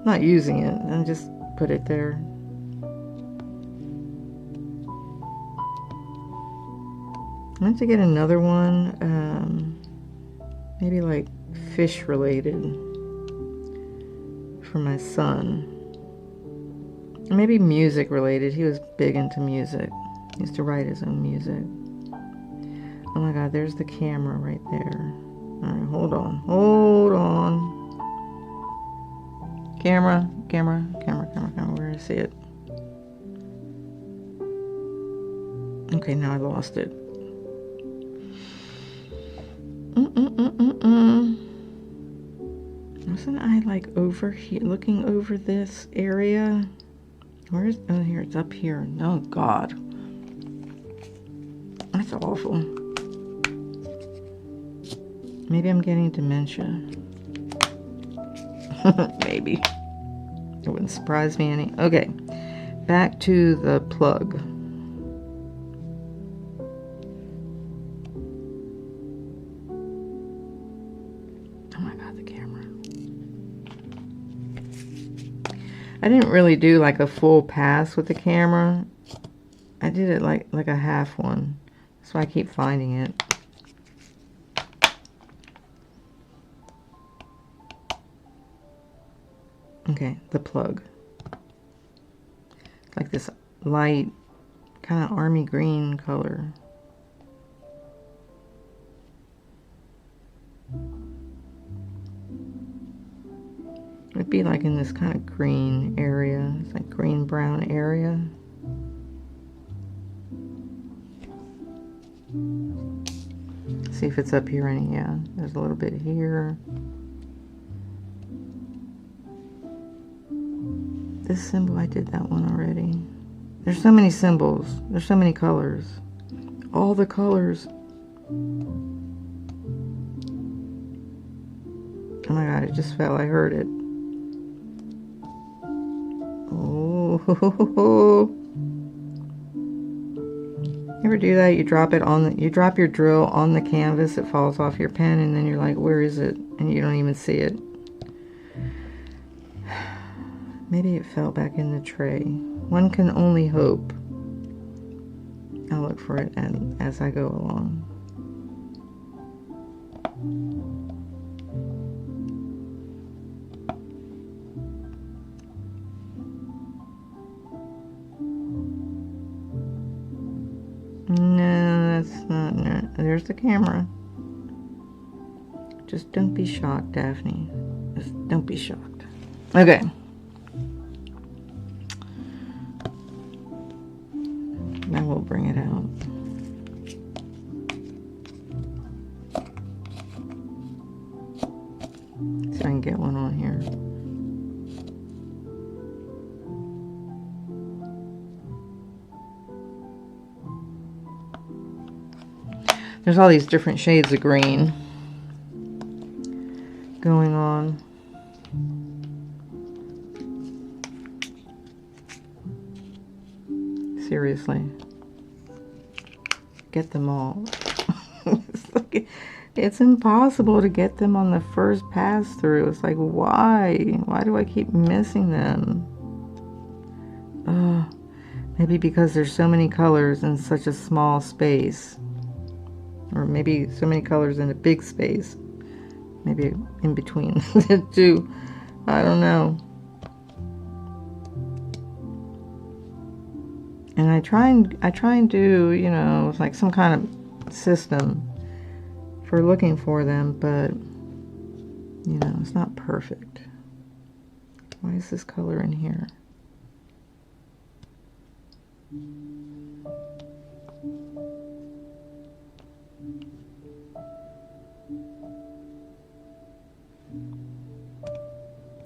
Not using it, I just put it there. I meant to get another one, maybe like fish related for my son. Or maybe music related. He was big into music. He used to write his own music. Oh my God, there's the camera right there. Alright, hold on. Hold on. Camera. Where do I see it? Okay, now I lost it. Wasn't I like over here, looking over this area? Where's, oh, here, it's up here. Oh God. That's awful. Maybe I'm getting dementia. Maybe. It wouldn't surprise me any. Okay, back to the plug. Oh my God, the camera. I didn't really do like a full pass with the camera. I did it like a half one. That's why I keep finding it. Okay, the plug. Like this light, kind of army green color. It'd be like in this kind of green area. It's like green brown area. See if it's up here any, yeah. There's a little bit here. This symbol, I did that one already. There's so many symbols. There's so many colors. All the colors. Oh my God, it just fell. I heard it. Oh. You ever do that? You drop it on the, you drop your drill on the canvas, it falls off your pen, and then you're like, where is it? And you don't even see it. Maybe it fell back in the tray. One can only hope. I'll look for it as I go along. No, that's not. No. There's the camera. Just don't be shocked, Daphne. Just don't be shocked. Okay. Now we'll bring it out. See if I can get one on here. There's all these different shades of green going on. Seriously. Get them all. It's impossible to get them on the first pass through. It's like, why? Why do I keep missing them? Maybe because there's so many colors in such a small space. Or maybe so many colors in a big space. Maybe in between the two. I don't know. And I try and do, you know, like some kind of system for looking for them, but you know, it's not perfect. Why is this color in here?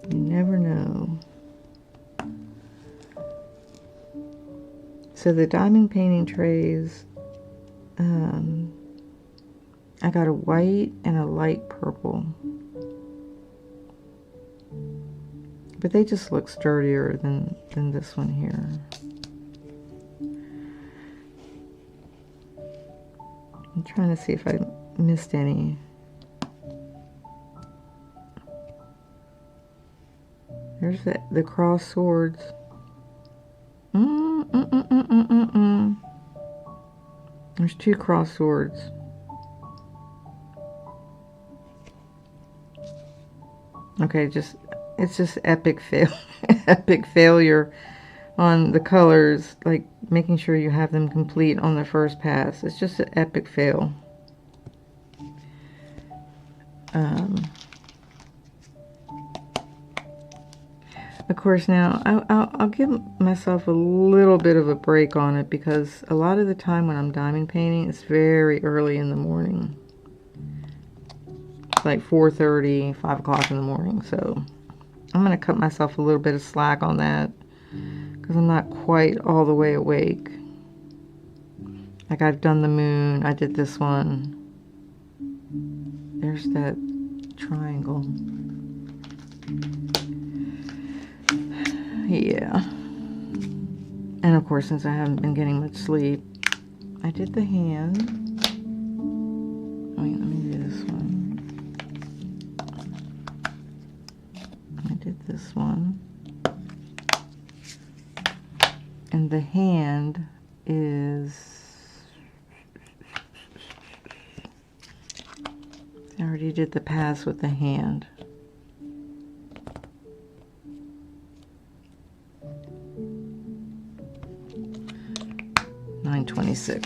You never know. So the diamond painting trays, I got a white and a light purple. But they just look sturdier than this one here. I'm trying to see if I missed any. There's the cross swords. There's 2 cross swords. Okay, it's just epic fail, epic failure on the colors, like making sure you have them complete on the first pass. It's just an epic fail. Of course, now I'll give myself a little bit of a break on it because a lot of the time when I'm diamond painting, it's very early in the morning. It's like 4:30, 5 o'clock in the morning. So I'm going to cut myself a little bit of slack on that because I'm not quite all the way awake. Like I've done the moon, I did this one. There's that triangle. Yeah. And of course, since I haven't been getting much sleep, I did the hand. Wait, let me do this one. I did this one. And the hand is... I already did the pass with the hand. $9.26.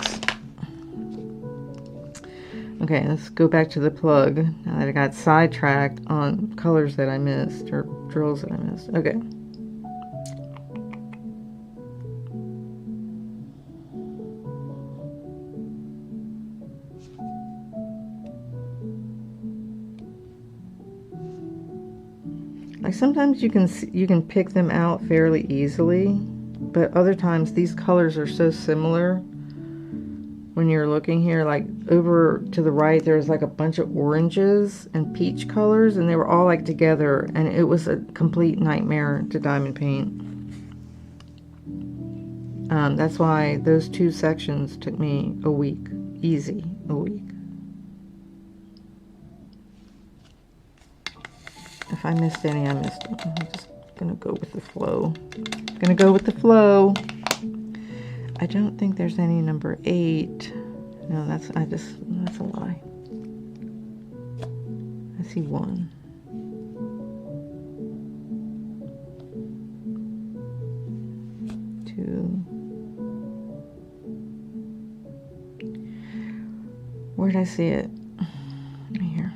Okay, let's go back to the plug now that I got sidetracked on colors that I missed or drills that I missed. Okay. Like sometimes you can pick them out fairly easily, but other times these colors are so similar when you're looking here. Like over to the right there's like a bunch of oranges and peach colors, and they were all like together, and it was a complete nightmare to diamond paint. That's why those 2 sections took me a week. Easy, a week. If I missed any, I missed them. I'm just gonna go with the flow. Gonna go with the flow. I don't think there's any number 8. No, that's a lie. I see 1. Where'd I see it? Right here.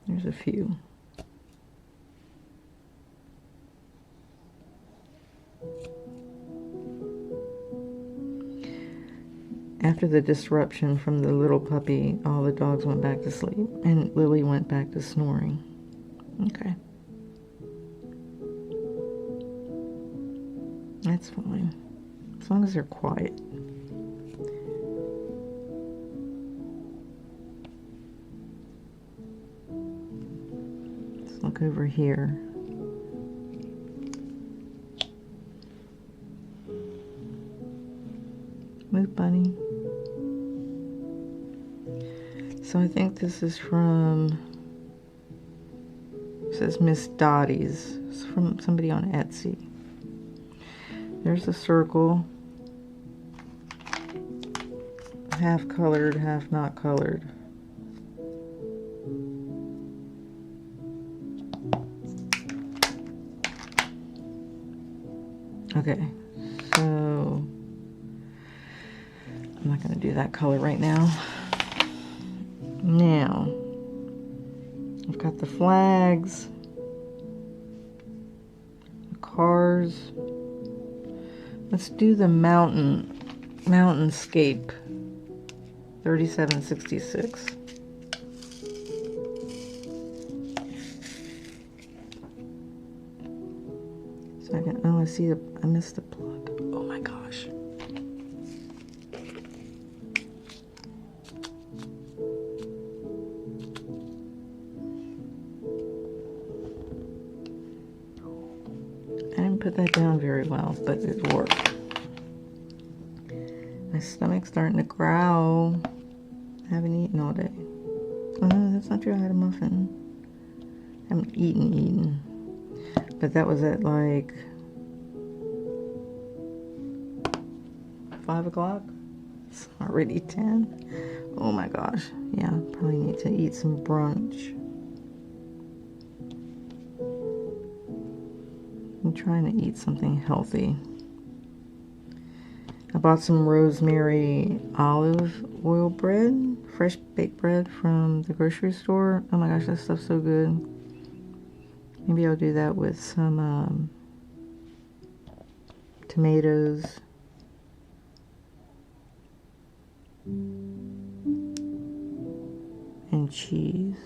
There's a few. After the disruption from the little puppy, all the dogs went back to sleep, and Lily went back to snoring. Okay. That's fine. As long as they're quiet. Let's look over here. Move, bunny. So I think this is from, it says Miss Dottie's. It's from somebody on Etsy. There's a circle. Half colored, half not colored. Okay, so I'm not going to do that color right now. Now, I've got the flags, the cars. Let's do the mountainscape, 3766. Second, oh, I missed the plug. Oh my gosh. I didn't put that down very well, but it worked. My stomach's starting to growl. I haven't eaten all day. Oh no, that's not true. I had a muffin. I haven't eaten. But that was at like 5 o'clock. It's already 10. Oh my gosh. Yeah, probably need to eat some brunch. I'm trying to eat something healthy. I bought some rosemary olive oil bread, fresh baked bread from the grocery store. Oh my gosh, that stuff's so good. Maybe I'll do that with some tomatoes. And cheese.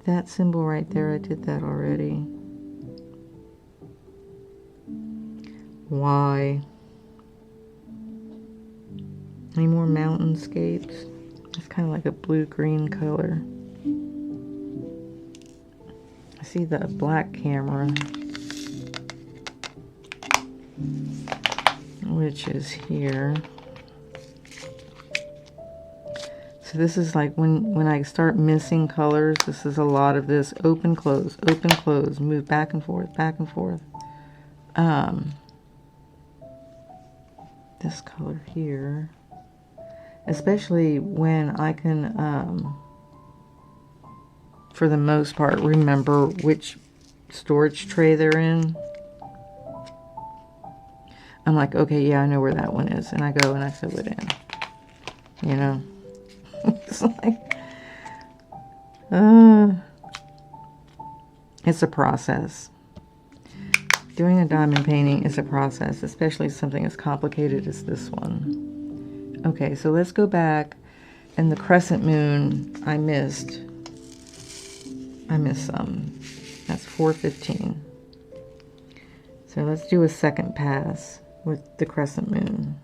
That symbol right there, I did that already. Why? Any more mountainscapes? It's kind of like a blue-green color. I see the black camera, which is here. So this is like when I start missing colors, this is a lot of this. Open, close, move back and forth, back and forth. This color here. Especially when I can, for the most part, remember which storage tray they're in. I'm like, okay, yeah, I know where that one is. And I go and I fill it in. You know? It's like, it's a process. Doing a diamond painting is a process, especially something as complicated as this one. Okay, so let's go back. And the crescent moon, I missed some. That's 415. So let's do a second pass with the crescent moon,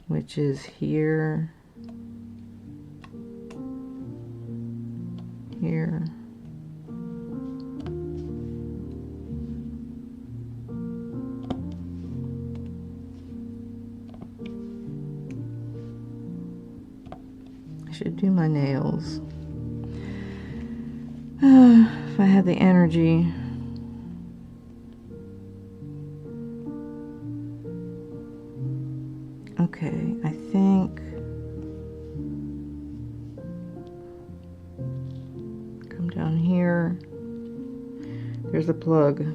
which is here, here. I should do my nails. If I had the energy. Okay, I think come down here. There's a plug.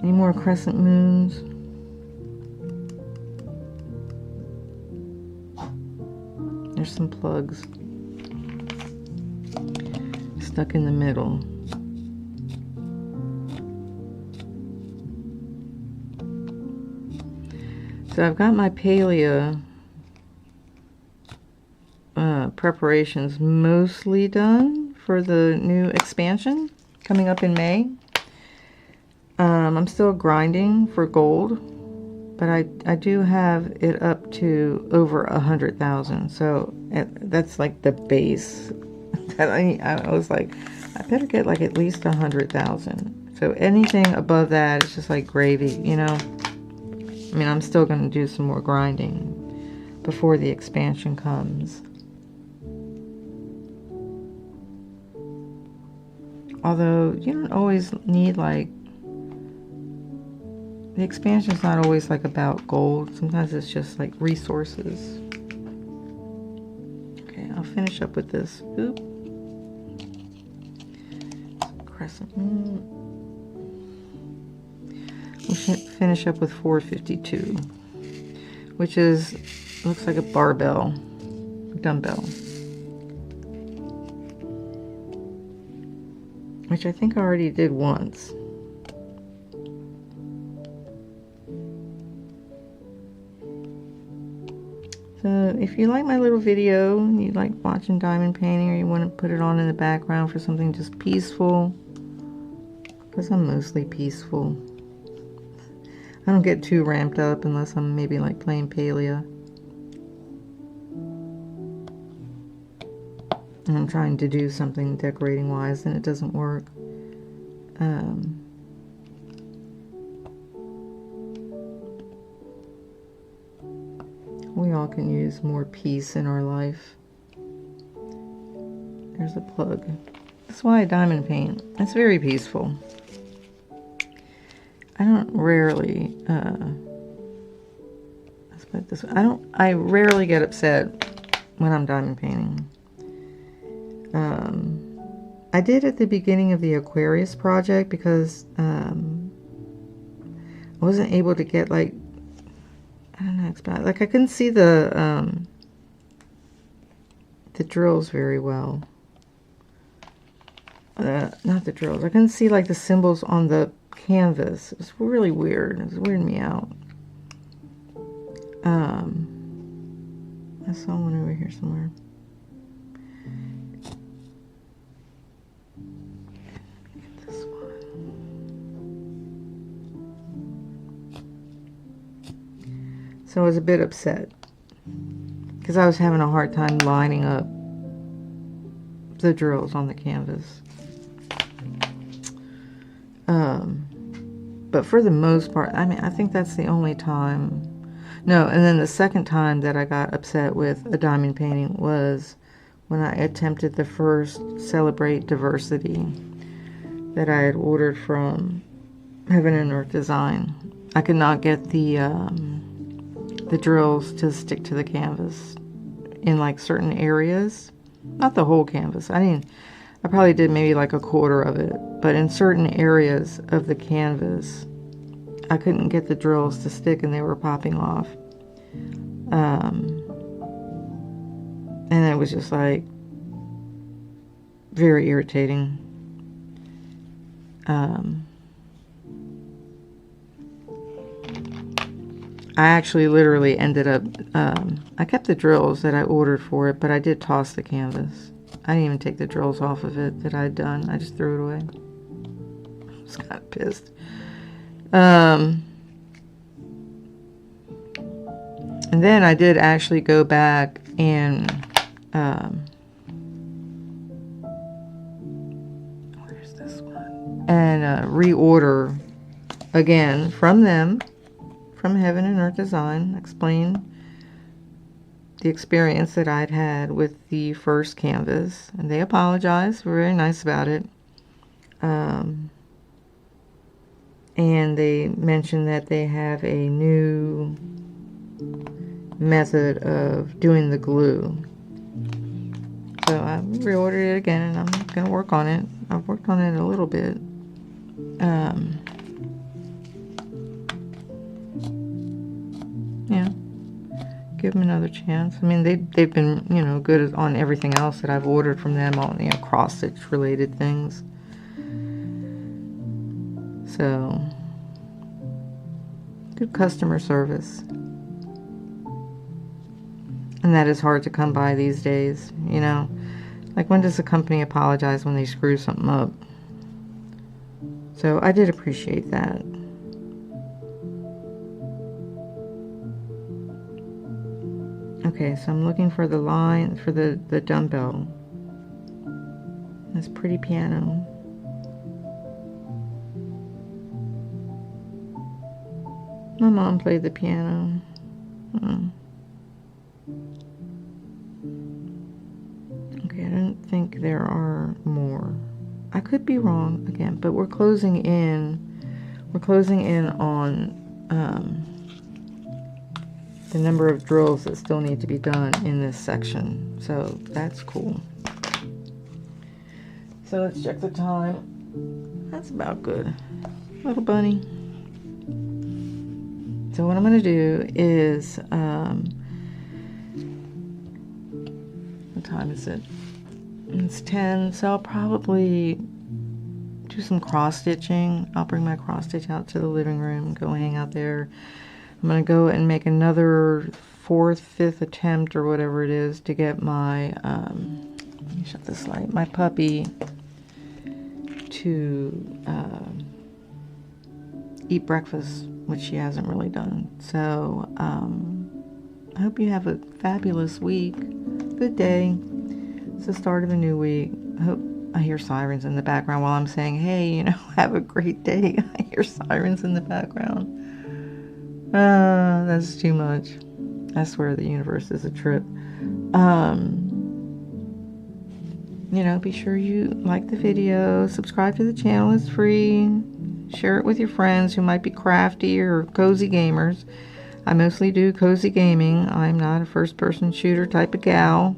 Any more crescent moons? There's some plugs stuck in the middle. So I've got my paleo preparations mostly done for the new expansion coming up in May. I'm still grinding for gold, but I do have it up to over 100,000. So that's like the base. I was like, I better get like at least 100,000. So anything above that is just like gravy, you know. I mean, I'm still going to do some more grinding before the expansion comes. Although you don't always need like the expansion's not always like about gold. Sometimes it's just like resources. Okay, I'll finish up with this. Oop. Crescent. We'll finish up with 452, which is, looks like a barbell, dumbbell, which I think I already did once. So if you like my little video and you like watching diamond painting, or you want to put it on in the background for something just peaceful, because I'm mostly peaceful. I don't get too ramped up unless I'm maybe like playing Palea. And I'm trying to do something decorating wise and it doesn't work. We all can use more peace in our life. There's a plug. That's why I diamond paint. It's very peaceful. I don't rarely, let's put it this way. I rarely get upset when I'm diamond painting. I did at the beginning of the Aquarius project because I wasn't able to get, like, I don't know, like I couldn't see the drills very well. Not the drills. I couldn't see like the symbols on the canvas. It was really weird. It was weirding me out. I saw one over here somewhere. Get this one. So I was a bit upset because I was having a hard time lining up the drills on the canvas. But for the most part, I mean, I think that's the only time. No, and then the second time that I got upset with a diamond painting was when I attempted the first Celebrate Diversity that I had ordered from Heaven and Earth Design. I could not get the drills to stick to the canvas in like certain areas. Not the whole canvas. I probably did maybe like a quarter of it, but in certain areas of the canvas, I couldn't get the drills to stick and they were popping off. And it was just like very irritating. I actually literally ended up, I kept the drills that I ordered for it, but I did toss the canvas. I didn't even take the drills off of it that I'd done. I just threw it away. I was kind of pissed. And then I did actually go back and, where's this one? And reorder again from them, from Heaven and Earth Design, explain the experience that I'd had with the first canvas, and they apologized, were very nice about it. And they mentioned that they have a new method of doing the glue. So I reordered it again, and I'm going to work on it. I've worked on it a little bit. Yeah. Give them another chance. I mean, they've been, you know, good on everything else that I've ordered from them, all, you know, cross-stitch related things. So, good customer service. And that is hard to come by these days, you know. Like, when does a company apologize when they screw something up? So, I did appreciate that. Okay, so I'm looking for the line for the dumbbell. This pretty piano. My mom played the piano. Okay, I don't think there are more. I could be wrong again, but we're closing in. We're closing in on the number of drills that still need to be done in this section. So that's cool. So let's check the time. That's about good. Little bunny. So what I'm going to do is, what time is it? It's 10, so I'll probably do some cross stitching. I'll bring my cross stitch out to the living room, go hang out there. I'm going to go and make another 4th, 5th attempt or whatever it is to get my, let me shut this light, my puppy to eat breakfast, which she hasn't really done. So I hope you have a fabulous week. Good day. It's the start of a new week. I hope I hear sirens in the background while I'm saying, hey, you know, have a great day. I hear sirens in the background. That's too much. I swear the universe is a trip. You know, be sure you like the video, subscribe to the channel, it's free. Share it with your friends who might be crafty or cozy gamers. I mostly do cozy gaming. I'm not a first-person shooter type of gal.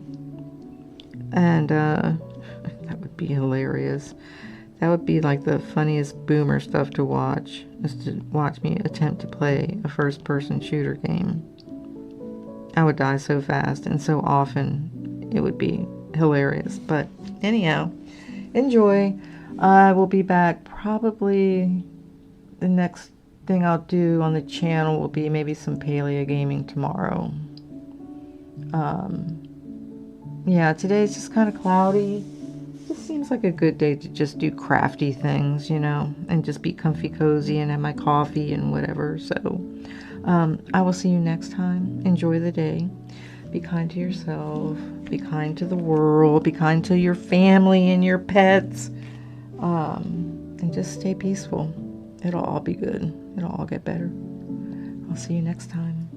And that would be hilarious. That would be like the funniest boomer stuff to watch, is to watch me attempt to play a first-person shooter game. I would die so fast and so often. It would be hilarious. But anyhow, enjoy. I will be back probably. The next thing I'll do on the channel will be maybe some paleo gaming tomorrow. Yeah, today's just kind of cloudy. Just seems like a good day to just do crafty things, you know, and just be comfy cozy and have my coffee and whatever. So I will see you next time. Enjoy the day. Be kind to yourself. Be kind to the world. Be kind to your family and your pets. And just stay peaceful. It'll all be good. It'll all get better. I'll see you next time.